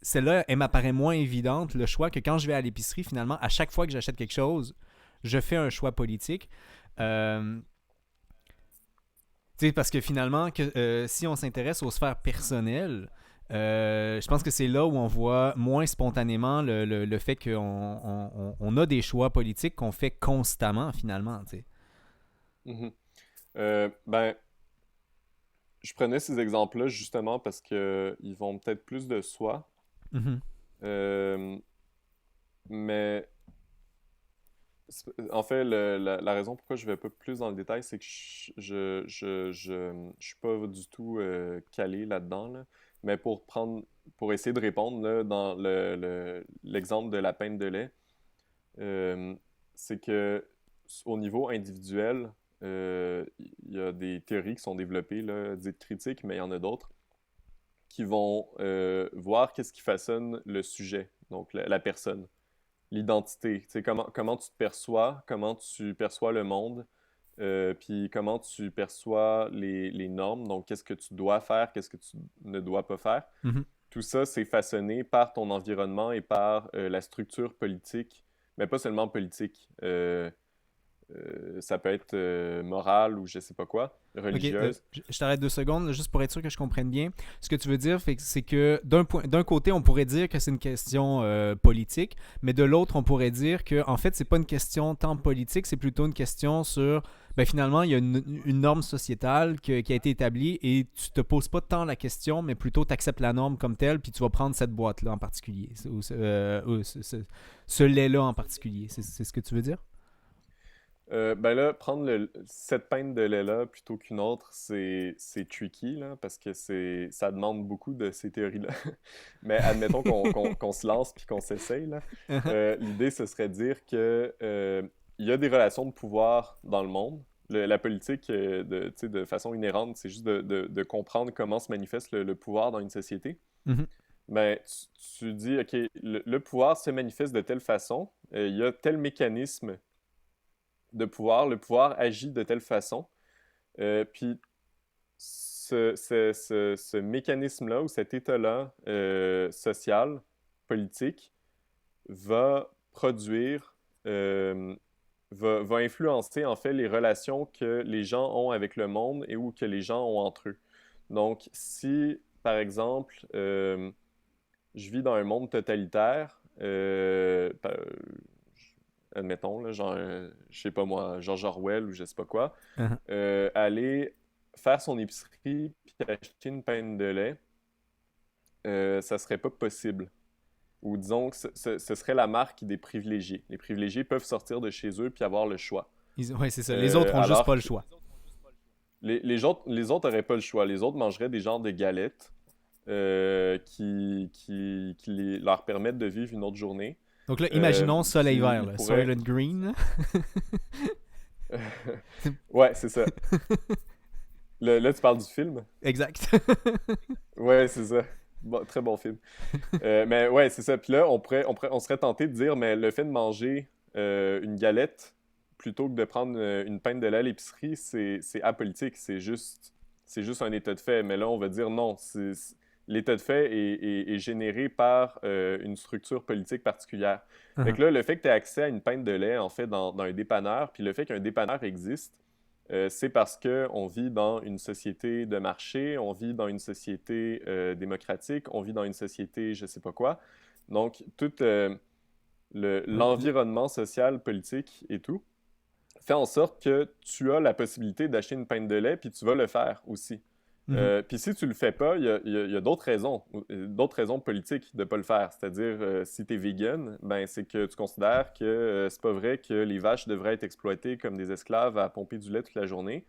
Celle-là, elle m'apparaît moins évidente, le choix, que quand je vais à l'épicerie, finalement, à chaque fois que j'achète quelque chose, je fais un choix politique. Euh, parce que finalement, si on s'intéresse aux sphères personnelles, je pense que c'est là où on voit moins spontanément le fait qu'on on a des choix politiques qu'on fait constamment, finalement. T'sais. Mhm. Ben, je prenais ces exemples-là justement parce que ils vont peut-être plus de soi. Mhm. Euh, mais en fait, la raison pourquoi je vais pas plus dans le détail, c'est que je suis pas du tout calé là-dedans, là. Mais pour essayer de répondre là, dans l'exemple de la pinte de lait, euh, c'est que au niveau individuel, il y a des théories qui sont développées, là, dites critiques, mais il y en a d'autres qui vont voir qu'est-ce qui façonne le sujet, donc la personne, l'identité. Tu sais, comment tu te perçois, comment tu perçois le monde, puis comment tu perçois les normes, donc qu'est-ce que tu dois faire, qu'est-ce que tu ne dois pas faire. Mhm. Tout ça, c'est façonné par ton environnement et par la structure politique, mais pas seulement politique. Ça peut être morale ou je sais pas quoi, Ok, religieuse. je t'arrête 2 secondes, juste pour être sûr que je comprenne bien. Ce que tu veux dire, c'est que d'un côté, on pourrait dire que c'est une question politique, mais de l'autre, on pourrait dire que en fait, c'est pas une question tant politique, c'est plutôt une question sur, ben finalement, il y a une norme sociétale qui a été établie et tu te poses pas tant la question, mais plutôt tu acceptes la norme comme telle, puis tu vas prendre cette boîte-là en particulier, ou ce lait-là en particulier. C'est ce que tu veux dire? Ben là, prendre cette pinte de lait-là plutôt qu'une autre, c'est tricky, là, parce que ça demande beaucoup de ces théories-là. Mais admettons qu'on se lance puis qu'on s'essaye, là. L'idée, ce serait de dire que il y a des relations de pouvoir dans le monde. La politique, tu sais, de façon inhérente, c'est juste de comprendre comment se manifeste le pouvoir dans une société. Mhm. Ben, tu dis, OK, le pouvoir se manifeste de telle façon, il y a tel mécanisme de pouvoir, le pouvoir agit de telle façon. Puis ce mécanisme-là ou cet état-là social, politique, va produire, va influencer en fait les relations que les gens ont avec le monde et ou que les gens ont entre eux. Donc, si, par exemple, je vis dans un monde totalitaire, admettons, là, genre, je sais pas moi, George Orwell ou je sais pas quoi, Mhm. aller faire son épicerie puis acheter une pinte de lait, ça serait pas possible. Ou disons que ce serait la marque des privilégiés. Les privilégiés peuvent sortir de chez eux puis avoir le choix. Ouais, c'est ça. Les autres ont juste pas Alors le que choix. les autres n'auraient pas le choix. Les autres mangeraient des genres de galettes leur permettent de vivre une autre journée. Donc là, imaginons soleil Puis vert, ils là. pourraient... Soylent Green. Ouais, c'est ça. Là, tu parles du film? Exact. Ouais, c'est ça. Très bon film. Mais ouais, c'est ça. Puis là, on serait tenté de dire, mais le fait de manger une galette plutôt que de prendre une pinte de lait à l'épicerie, c'est apolitique. C'est juste un état de fait. Mais là, on va dire non. L'état de fait est généré par une structure politique particulière. Fait Uh-huh. que là, le fait que tu aies accès à une pinte de lait, en fait, dans un dépanneur, puis le fait qu'un dépanneur existe, c'est parce qu'on vit dans une société de marché, on vit dans une société démocratique, on vit dans une société je sais pas quoi. Donc, tout Ouais, l'environnement social, politique et tout fait en sorte que tu as la possibilité d'acheter une pinte de lait, puis tu vas le faire aussi. mhm. Puis si tu le fais pas, il y a d'autres raisons politiques de pas le faire. C'est-à-dire, si tu es vegan, ben, c'est que tu considères que c'est pas vrai que les vaches devraient être exploitées comme des esclaves à pomper du lait toute la journée.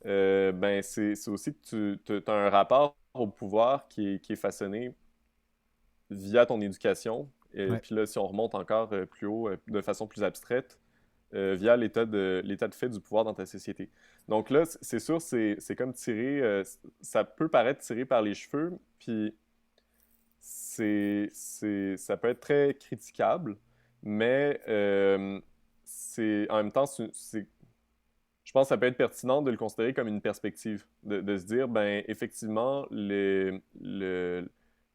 Ben, c'est aussi que tu as un rapport au pouvoir qui est façonné via ton éducation. Et Ouais. puis là, si on remonte encore plus haut, de façon plus abstraite, via l'état de fait du pouvoir dans ta société. Donc là, c'est sûr, c'est comme tiré, ça peut paraître tiré par les cheveux, puis ça peut être très critiquable, mais en même temps, je pense que ça peut être pertinent de le considérer comme une perspective, de se dire, ben effectivement,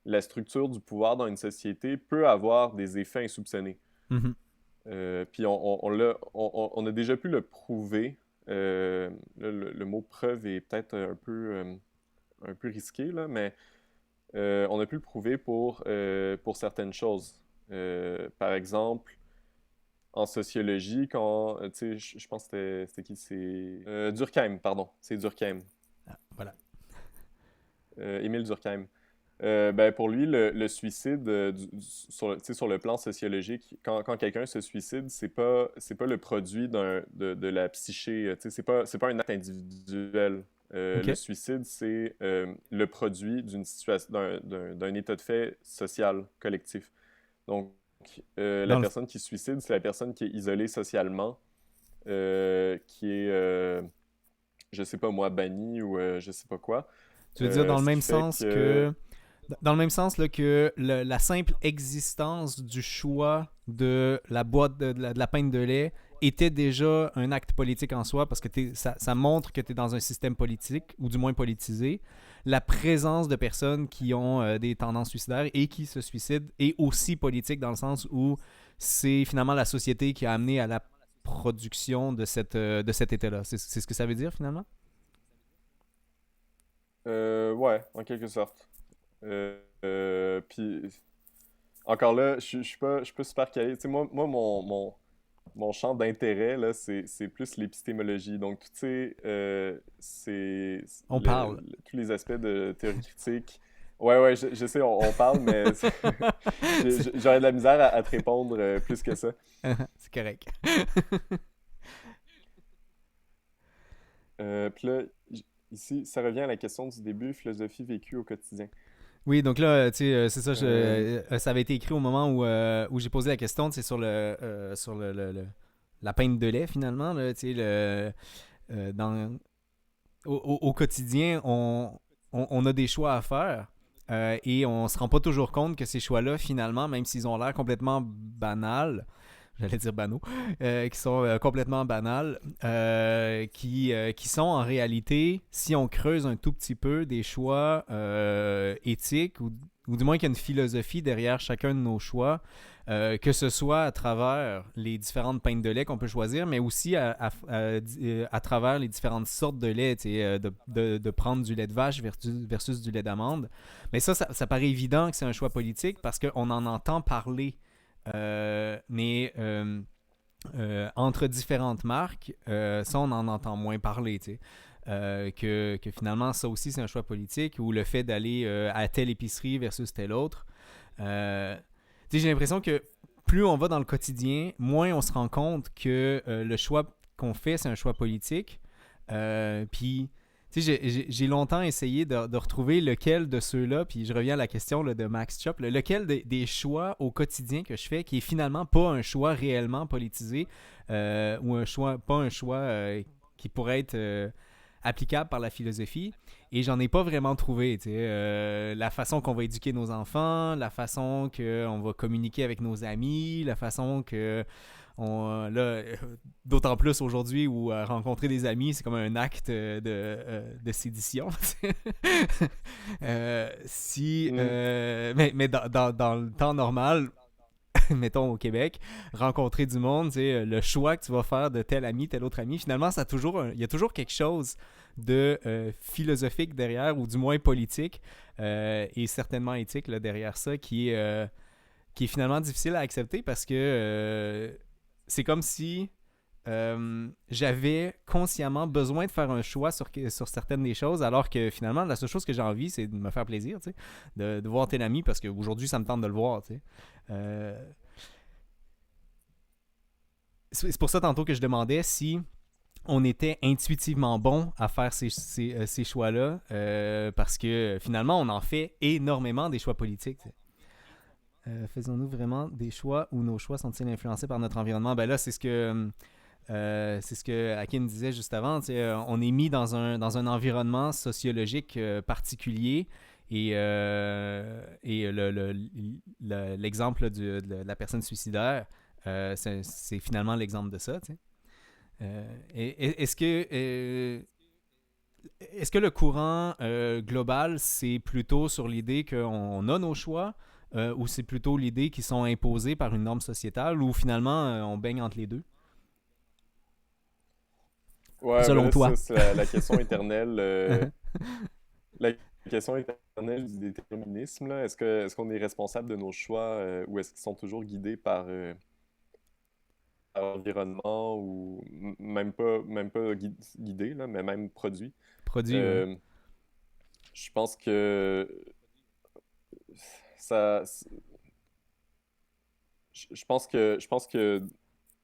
la structure du pouvoir dans une société peut avoir des effets insoupçonnés. Mhm. Puis on a déjà pu le prouver. Là, le mot preuve est peut-être un peu risqué, là, mais on a pu le prouver pour certaines choses. Par exemple, en sociologie, quand, tu sais, je pense que c'était qui? C'est Durkheim, pardon. C'est Durkheim. Ah, voilà. Émile Durkheim. Ben pour lui, le suicide, sur, tu sais, sur le plan sociologique, quand quelqu'un se suicide, c'est pas le produit de la psyché, tu sais, c'est pas un acte individuel. OK. Le suicide, c'est le produit d'une situation, d'un état de fait social, collectif. Donc, la Dans le... personne qui se suicide, c'est la personne qui est isolée socialement, qui est, je sais pas moi, bannie ou je sais pas quoi. Tu veux dire dans le Ce qui même fait sens que que dans le même sens là, que la simple existence du choix de la boîte de la pinte de lait était déjà un acte politique en soi parce que ça montre que tu es dans un système politique ou du moins politisé. La présence de personnes qui ont des tendances suicidaires et qui se suicident est aussi politique dans le sens où c'est finalement la société qui a amené à la production de cet état-là. C'est ce que ça veut dire finalement? ouais, en quelque sorte. Puis encore là, je suis pas super calé. Tu sais, moi mon champ d'intérêt, là, c'est plus l'épistémologie. Donc, tu sais, On parle. tous les aspects de théorie critique. Ouais, ouais, je sais, on parle, mais j'aurais de la misère à te répondre plus que ça. C'est correct. Puis là, ici, ça revient à la question du début, philosophie vécue au quotidien. Oui, donc là, tu sais, c'est ça, Euh, ça avait été écrit au moment où j'ai posé la question, tu sais, sur la pinte de lait, finalement, là, tu sais, dans, au quotidien, on a des choix à faire et on se rend pas toujours compte que ces choix-là, finalement, même s'ils ont l'air complètement banals, j'allais dire banaux, qui sont complètement banals, qui sont en réalité, si on creuse un tout petit peu, des choix éthiques ou du moins qu'il y a une philosophie derrière chacun de nos choix, que ce soit à travers les différentes peintes de lait qu'on peut choisir, mais aussi à travers les différentes sortes de lait, de prendre du lait de vache versus du lait d'amande. Mais ça paraît évident que c'est un choix politique parce qu'on en entend parler mais entre différentes marques, ça, on en entend moins parler, tu sais. Que finalement, ça aussi, c'est un choix politique, ou le fait d'aller à telle épicerie versus telle autre. Euh, Tu sais, j'ai l'impression que plus on va dans le quotidien, moins on se rend compte que le choix qu'on fait, c'est un choix politique. Puis, tu sais, j'ai longtemps essayé de retrouver lequel de ceux-là, puis je reviens à la question là, de Max Chop, lequel des choix au quotidien que je fais qui est finalement pas un choix réellement politisé ou pas un choix qui pourrait être applicable par la philosophie. Et j'en ai pas vraiment trouvé. La façon qu'on va éduquer nos enfants, la façon qu'on va communiquer avec nos amis, la façon que là, d'autant plus aujourd'hui où rencontrer des amis, c'est comme un acte de sédition. hmm. Mais dans le temps normal, mettons au Québec, rencontrer du monde, le choix que tu vas faire de tel ami, tel autre ami, finalement, il y a toujours quelque chose de philosophique derrière, ou du moins politique, et certainement éthique là, derrière ça, qui est finalement difficile à accepter parce que c'est comme si j'avais consciemment besoin de faire un choix sur certaines des choses, alors que finalement, la seule chose que j'ai envie, c'est de me faire plaisir, de voir tel ami, parce qu'aujourd'hui, ça me tente de le voir. Euh, c'est pour ça tantôt que je demandais si on était intuitivement bon à faire ces choix-là, parce que finalement, on en fait énormément des choix politiques. Faisons-nous vraiment des choix ou nos choix sont-ils influencés par notre environnement? Ben là, c'est ce que Akin disait juste avant. On est mis dans un environnement sociologique particulier et l'exemple de la personne suicidaire, c'est finalement l'exemple de ça. Est-ce que le courant global, c'est plutôt sur l'idée qu'on a nos choix ou c'est plutôt l'idée qu'ils sont imposés par une norme sociétale ou finalement on baigne entre les deux? Ouais, ben Selon là, c'est ça, toi. c'est la question éternelle. La question éternelle du déterminisme, là. Est-ce qu'on est responsable de nos choix ou est-ce qu'ils sont toujours guidés par l'environnement ou même pas guidé, là, mais même produit. Produit, ouais. Euh, je pense que ça, je pense que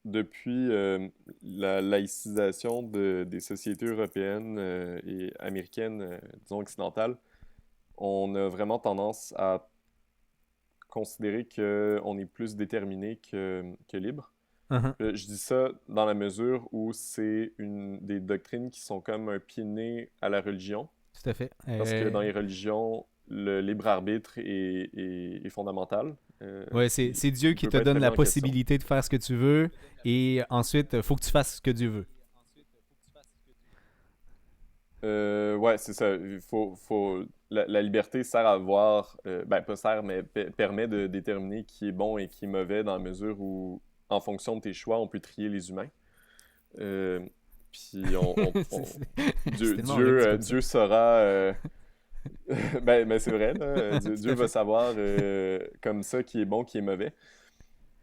depuis la laïcisation des sociétés européennes et américaines, disons occidentales, on a vraiment tendance à considérer qu'on est plus déterminé que libre. Uh-huh. Je dis ça dans la mesure où c'est des doctrines qui sont comme un pied de nez à la religion, Tout à fait. parce que dans les religions, le libre arbitre est fondamental. Ouais, c'est Dieu Il qui peut te pas être donne remis la en question. possibilité de faire ce que tu veux et ensuite, il faut que tu fasses ce que Dieu veut. Ouais, c'est ça. La liberté sert à voir, ben pas sert, mais permet de déterminer qui est bon et qui est mauvais dans la mesure où, en fonction de tes choix, on peut trier les humains. Euh, Puis C'est tellement horrible dit comme ça. Dieu saura. Ben c'est vrai, là. Tout Dieu à va fait. savoir comme ça qui est bon, qui est mauvais.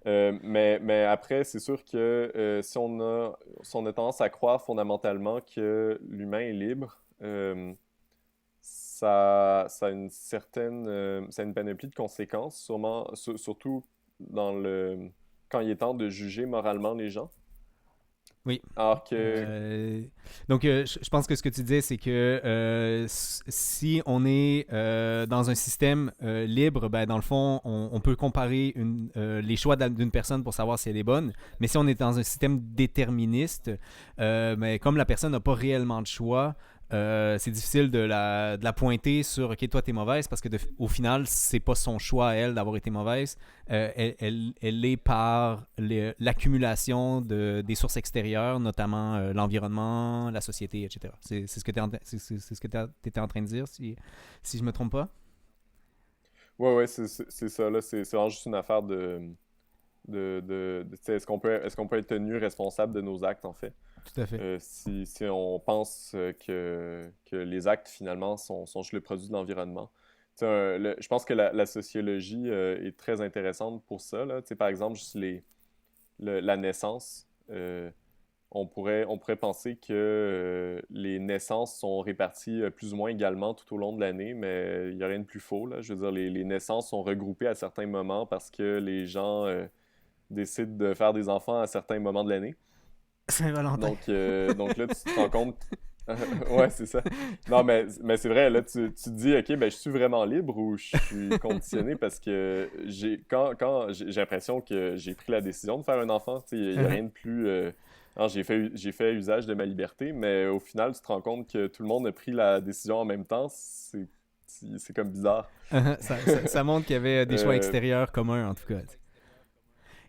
Mais après, c'est sûr que si on a tendance à croire fondamentalement que l'humain est libre, ça a une ça a une panoplie de conséquences, sûrement, surtout quand il est temps de juger moralement les gens. Oui. Alors que, Euh, donc, je pense que ce que tu disais, c'est que si on est dans un système libre, ben, dans le fond, on peut comparer les choix d'une personne pour savoir si elle est bonne. Mais si on est dans un système déterministe, ben, comme la personne n'a pas réellement de choix, c'est difficile de la pointer sur OK, toi, t'es mauvaise parce que au final, c'est pas son choix à elle d'avoir été mauvaise. Elle l'est par l'accumulation des sources extérieures, notamment l'environnement, la société, etc. C'est ce que tu étais en train de dire, si je me trompe pas. ouais, c'est ça, là, c'est vraiment juste une affaire tu sais, est-ce qu'on peut être tenu responsable de nos actes, en fait? Tout à fait. Si on pense que les actes, finalement, sont juste le produit de l'environnement. Tu sais, je pense que la sociologie est très intéressante pour ça, là. Tu sais, par exemple, juste la naissance. On pourrait penser que les naissances sont réparties plus ou moins également tout au long de l'année, mais il n'y a rien de plus faux, là. Je veux dire, les naissances sont regroupées à certains moments parce que les gens décident de faire des enfants à certains moments de l'année. Saint-Valentin. Donc là, tu te rends compte. Ouais, c'est ça. Non, mais c'est vrai, là, tu te dis, OK, ben, je suis vraiment libre ou je suis conditionné parce que quand j'ai l'impression que j'ai pris la décision de faire un enfant, tu sais, il n'y a rien de plus. Non, j'ai fait usage de ma liberté, mais au final, tu te rends compte que tout le monde a pris la décision en même temps. C'est comme bizarre. Ça montre qu'il y avait des choix Euh, extérieurs communs, en tout cas.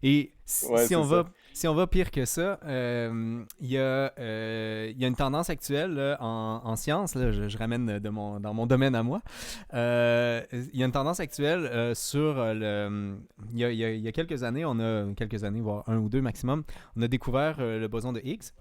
Et ouais, c'est ça. si on va pire que ça, il y a une tendance actuelle là, en sciences, là, je ramène dans mon domaine à moi, il y a une tendance actuelle sur il y a quelques années, quelques années, voire un ou deux maximum, on a découvert le boson de Higgs.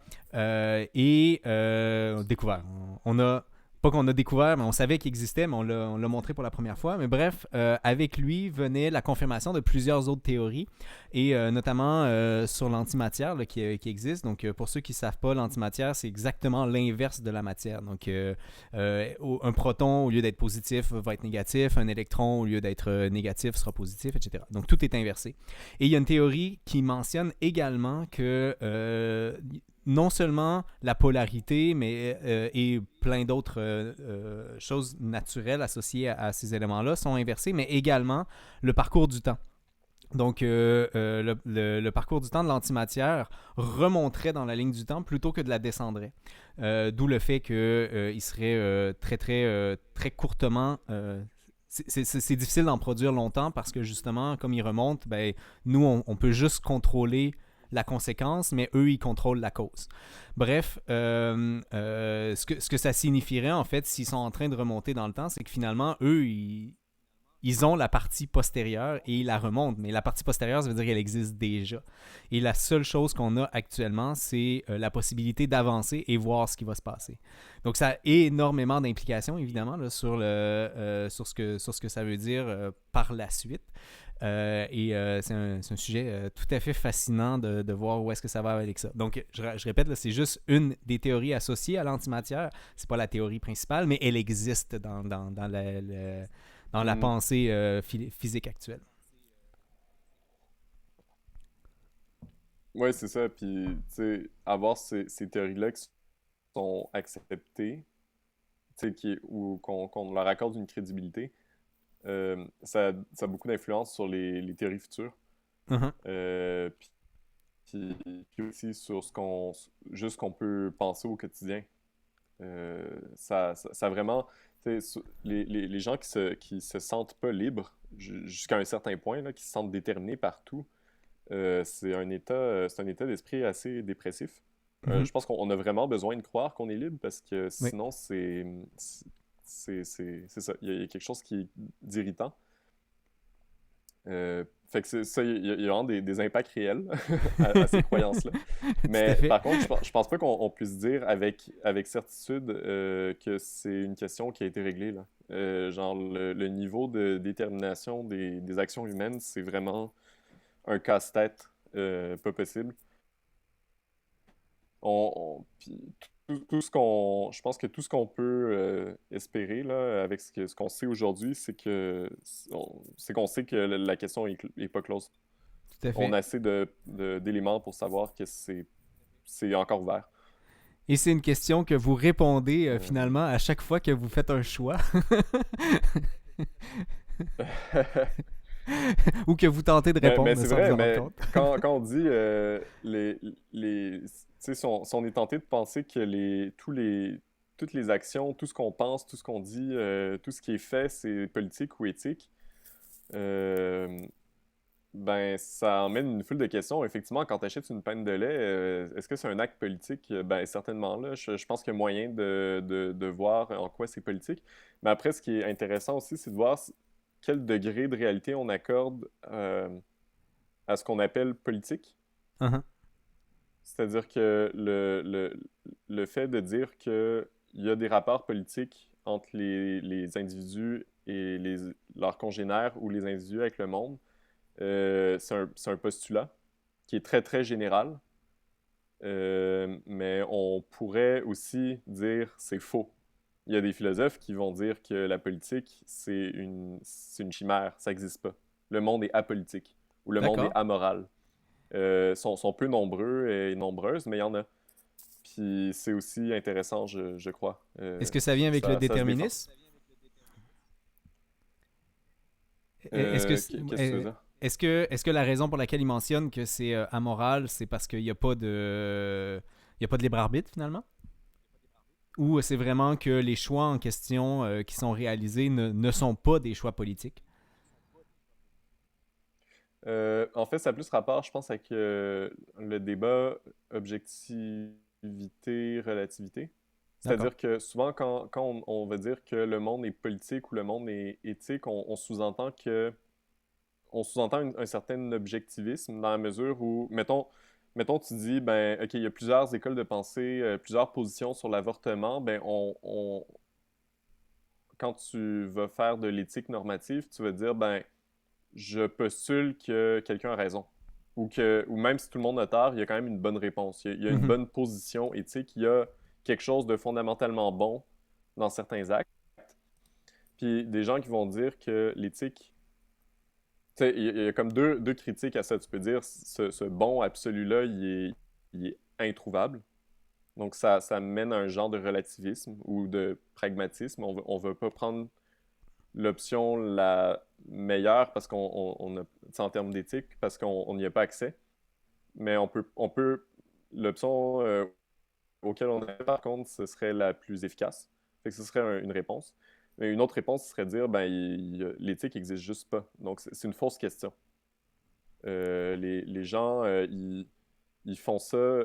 Découvert, on a pas qu'on a découvert, mais on savait qu'il existait, mais on l'a montré pour la première fois. Mais bref, avec lui venait la confirmation de plusieurs autres théories, et notamment sur l'antimatière là, qui existe. Donc, pour ceux qui ne savent pas, l'antimatière, c'est exactement l'inverse de la matière. Donc, un proton, au lieu d'être positif, va être négatif. Un électron, au lieu d'être négatif, sera positif, etc. Donc, tout est inversé. Et il y a une théorie qui mentionne également que non seulement la polarité, mais et plein d'autres choses naturelles associées ces éléments-là sont inversées, mais également le parcours du temps. Donc, le parcours du temps de l'antimatière remonterait dans la ligne du temps plutôt que de la descendrait. D'où le fait qu'il serait très courtement... c'est difficile d'en produire longtemps parce que justement, comme il remonte, ben, nous, on peut juste contrôler la conséquence, mais eux, ils contrôlent la cause. Bref, ce que ça signifierait, en fait, s'ils sont en train de remonter dans le temps, c'est que finalement, eux, ils ont la partie postérieure et ils la remontent. Mais la partie postérieure, ça veut dire qu'elle existe déjà. Et la seule chose qu'on a actuellement, c'est la possibilité d'avancer et voir ce qui va se passer. Donc, ça a énormément d'implications, évidemment, là, sur ce que ça veut dire par la suite. C'est un sujet tout à fait fascinant de voir où est-ce que ça va avec ça. Donc, je répète, là, c'est juste une des théories associées à l'antimatière. C'est pas la théorie principale, mais elle existe dans la Hmm. pensée physique actuelle. Ouais, c'est ça. Puis, tu sais, avoir ces théories-là qui sont acceptées, tu sais, ou qu'on leur accorde une crédibilité, ça a beaucoup d'influence sur les théories futures. Mhm. Euh, puis aussi sur juste ce qu'on peut penser au quotidien. Ça vraiment, tu sais, les gens qui se sentent pas libres, jusqu'à un certain point, là, qui se sentent déterminés par tout, c'est un état d'esprit assez dépressif. Mhm. Je pense qu'on a vraiment besoin de croire qu'on est libre parce que Oui, sinon, c'est ça. Il y a quelque chose qui est d'irritant. Fait que ça, il y a vraiment des impacts réels à ces croyances-là. tout à Mais fait. par contre, je pense pas qu'on puisse dire avec certitude que c'est une question qui a été réglée, là. Genre, le niveau de détermination des actions humaines, c'est vraiment un casse-tête pas possible. Puis je pense que tout ce qu'on peut espérer là, avec ce qu'on sait aujourd'hui, c'est qu'on sait que la question est pas close. Tout à On fait. a assez d'éléments pour savoir que c'est encore ouvert. Et c'est une question que vous répondez Euh, finalement à chaque fois que vous faites un choix ou que vous tentez de mais répondre c'est sans vous vrai, en rendre mais compte. quand on dit tu sais, si on est tenté de penser que toutes les actions, tout ce qu'on pense, tout ce qu'on dit, tout ce qui est fait, c'est politique ou éthique, euh, ben, ça emmène une foule de questions. Effectivement, quand tu achètes une pinte de lait, est-ce que c'est un acte politique? Ben, certainement là. Je pense qu'il y a moyen de voir en quoi c'est politique. Mais après, ce qui est intéressant aussi, c'est de voir quel degré de réalité on accorde à ce qu'on appelle politique. Mhm. C'est-à-dire que le fait de dire qu'il y a des rapports politiques entre les individus et leurs congénères ou les individus avec le monde, c'est un postulat qui est très, très général, mais on pourrait aussi dire c'est faux. Il y a des philosophes qui vont dire que la politique, c'est une chimère, ça n'existe pas. Le monde est apolitique ou le monde est D'accord. amoral. Sont peu nombreux et nombreuses, mais il y en a. Puis c'est aussi intéressant, je crois. Est-ce que ça vient avec le Ça se défend. déterminisme? Est-ce que Qu'est-ce que tu veux dire? est-ce que la raison pour laquelle il mentionne que c'est amoral, c'est parce qu'il n'y a pas de libre arbitre finalement? Ou c'est vraiment que les choix en question qui sont réalisés ne sont pas des choix politiques? En fait, ça a plus rapport, je pense, avec le débat objectivité-relativité. D'accord. C'est-à-dire que souvent, quand on va dire que le monde est politique ou le monde est éthique, on sous-entend un certain objectivisme dans la mesure où, mettons tu dis, ben, OK, il y a plusieurs écoles de pensée, plusieurs positions sur l'avortement, ben, quand tu vas faire de l'éthique normative, tu vas dire, ben, je postule que quelqu'un a raison. Ou même si tout le monde a tort, il y a quand même une bonne réponse. Il y a une Mhm. bonne position éthique. Il y a quelque chose de fondamentalement bon dans certains actes. Puis des gens qui vont dire que l'éthique. Tu sais, il y a comme deux critiques à ça. Tu peux dire ce bon absolu-là, il est introuvable. Donc ça mène à un genre de relativisme ou de pragmatisme. On veut pas prendre l'option la meilleure parce qu'on a, tu sais, en termes d'éthique, parce qu'on n'y a pas accès. Mais l'option auquel on a, par contre, ce serait la plus efficace. Fait que ce serait une réponse. Mais une autre réponse ce serait de dire, ben, l'éthique n'existe juste pas. Donc, c'est une fausse question. Les gens, ils font ça,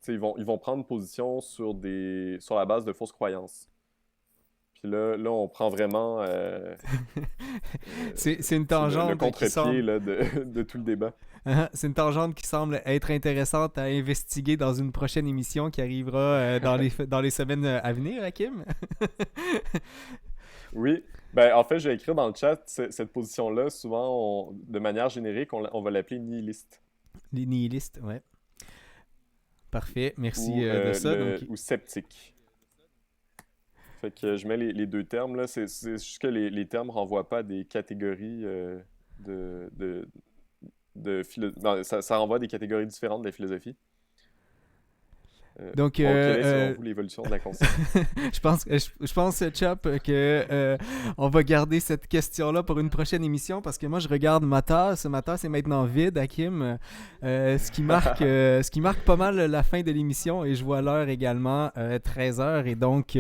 tu sais, ils vont prendre position sur la base de fausses croyances. Puis là, on prend vraiment C'est une le tangente qui contre-pied semble là, de tout le débat. c'est une tangente qui semble être intéressante à investiguer dans une prochaine émission qui arrivera dans les semaines à venir, Hakim. Oui. Ben, en fait, je vais écrire dans le chat, cette position-là, souvent, de manière générique, on va l'appeler nihiliste Les nihilistes, ouais. Parfait, merci de ça. Donc, ou sceptique. Fait que je mets les deux termes, là. C'est juste que les termes renvoient pas à des catégories de, de, non, ça renvoie à des catégories différentes de la philosophie. donc Bon, quelle est selon vous l'évolution de la conscience? je pense, Chop, que on va garder cette question-là pour une prochaine émission parce que moi, je regarde ma tasse. Ma tasse est maintenant vide, Hakim. Ce qui marque pas mal la fin de l'émission et je vois l'heure également, 13h. Et donc,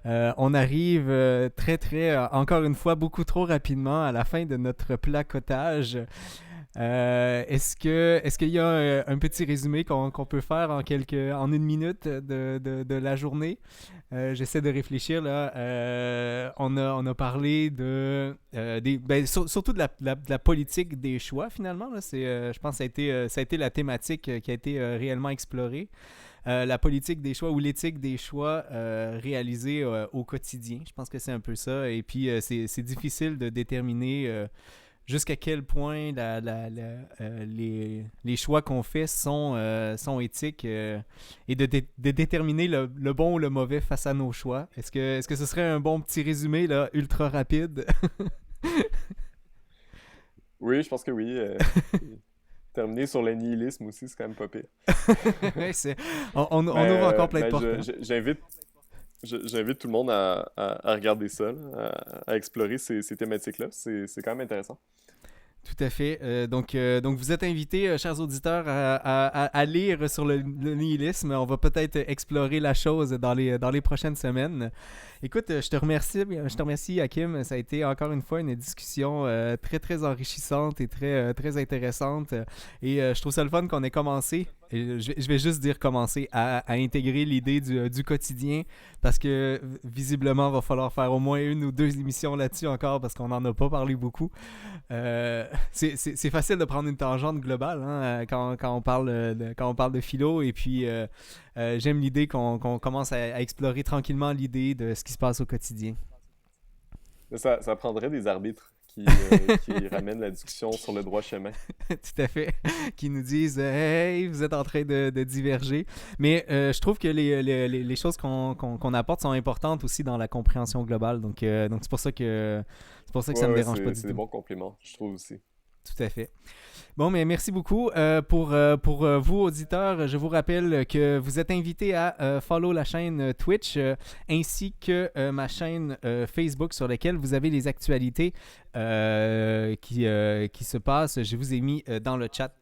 on arrive très, très, encore une fois, beaucoup trop rapidement à la fin de notre placotage. Est-ce qu'il y a un petit résumé qu'on peut faire en une minute de la journée? J'essaie de réfléchir là. On a parlé surtout de la politique des choix finalement. Là. Je pense que ça a été la thématique qui a été réellement explorée. La politique des choix ou l'éthique des choix réalisés au quotidien. Je pense que c'est un peu ça. Et puis, c'est difficile de déterminer jusqu'à quel point les choix qu'on fait sont éthiques et de déterminer le bon ou le mauvais face à nos choix. Est-ce que ce serait un bon petit résumé là, ultra rapide? Oui, je pense que oui. Terminer sur le nihilisme aussi, c'est quand même pas pire. Ouais, on ouvre encore plein de portes. J'invite tout le monde à regarder ça, là, à explorer ces thématiques-là. C'est quand même intéressant. Tout à fait. Donc, vous êtes invités, chers auditeurs, à lire sur le nihilisme. On va peut-être explorer la chose dans les prochaines semaines. Écoute, je te remercie, Hakim. Ça a été encore une fois une discussion très, très enrichissante et très, très intéressante. Et je trouve ça le fun qu'on ait commencé. Et je vais juste dire commencer à intégrer l'idée du quotidien parce que visiblement, il va falloir faire au moins une ou deux émissions là-dessus encore parce qu'on n'en a pas parlé beaucoup. C'est facile de prendre une tangente globale quand on parle de philo et puis j'aime l'idée qu'on commence à explorer tranquillement l'idée de ce qui se passe au quotidien. Ça prendrait des arbitres qui ramènent la discussion sur le droit chemin. Tout à fait. Qui nous disent hey, vous êtes en train de diverger. Mais je trouve que les choses qu'on apporte sont importantes aussi dans la compréhension globale. Donc c'est pour ça que ça me dérange pas du tout. C'est des bons compléments, je trouve aussi. Tout à fait. Bon, mais merci beaucoup. Pour vous, auditeurs, je vous rappelle que vous êtes invités à follow la chaîne Twitch ainsi que ma chaîne Facebook sur laquelle vous avez les actualités qui se passent. Je vous ai mis dans le chat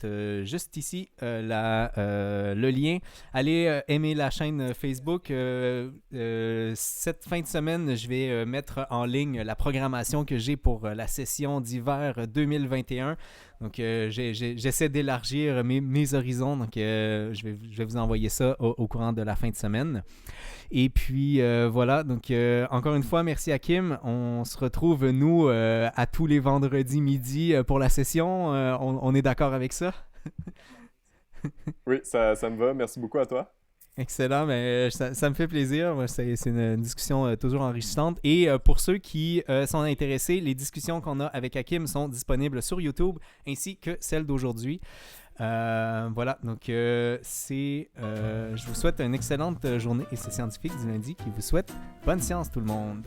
juste ici le lien. Allez aimer la chaîne Facebook. Cette fin de semaine, je vais mettre en ligne la programmation que j'ai pour la session d'hiver 2021. Donc, j'essaie d'élargir mes horizons. Donc, je vais vous envoyer ça au courant de la fin de semaine. Et puis, voilà. Donc, encore une fois, merci Hakim. On se retrouve, nous, à tous les vendredis midi pour la session. On est d'accord avec ça? Oui, ça me va. Merci beaucoup à toi. Excellent, mais ça me fait plaisir. C'est une discussion toujours enrichissante. Et pour ceux qui sont intéressés, les discussions qu'on a avec Hakim sont disponibles sur YouTube ainsi que celles d'aujourd'hui. Voilà, donc je vous souhaite une excellente journée et c'est Scientifique du lundi qui vous souhaite bonne science tout le monde.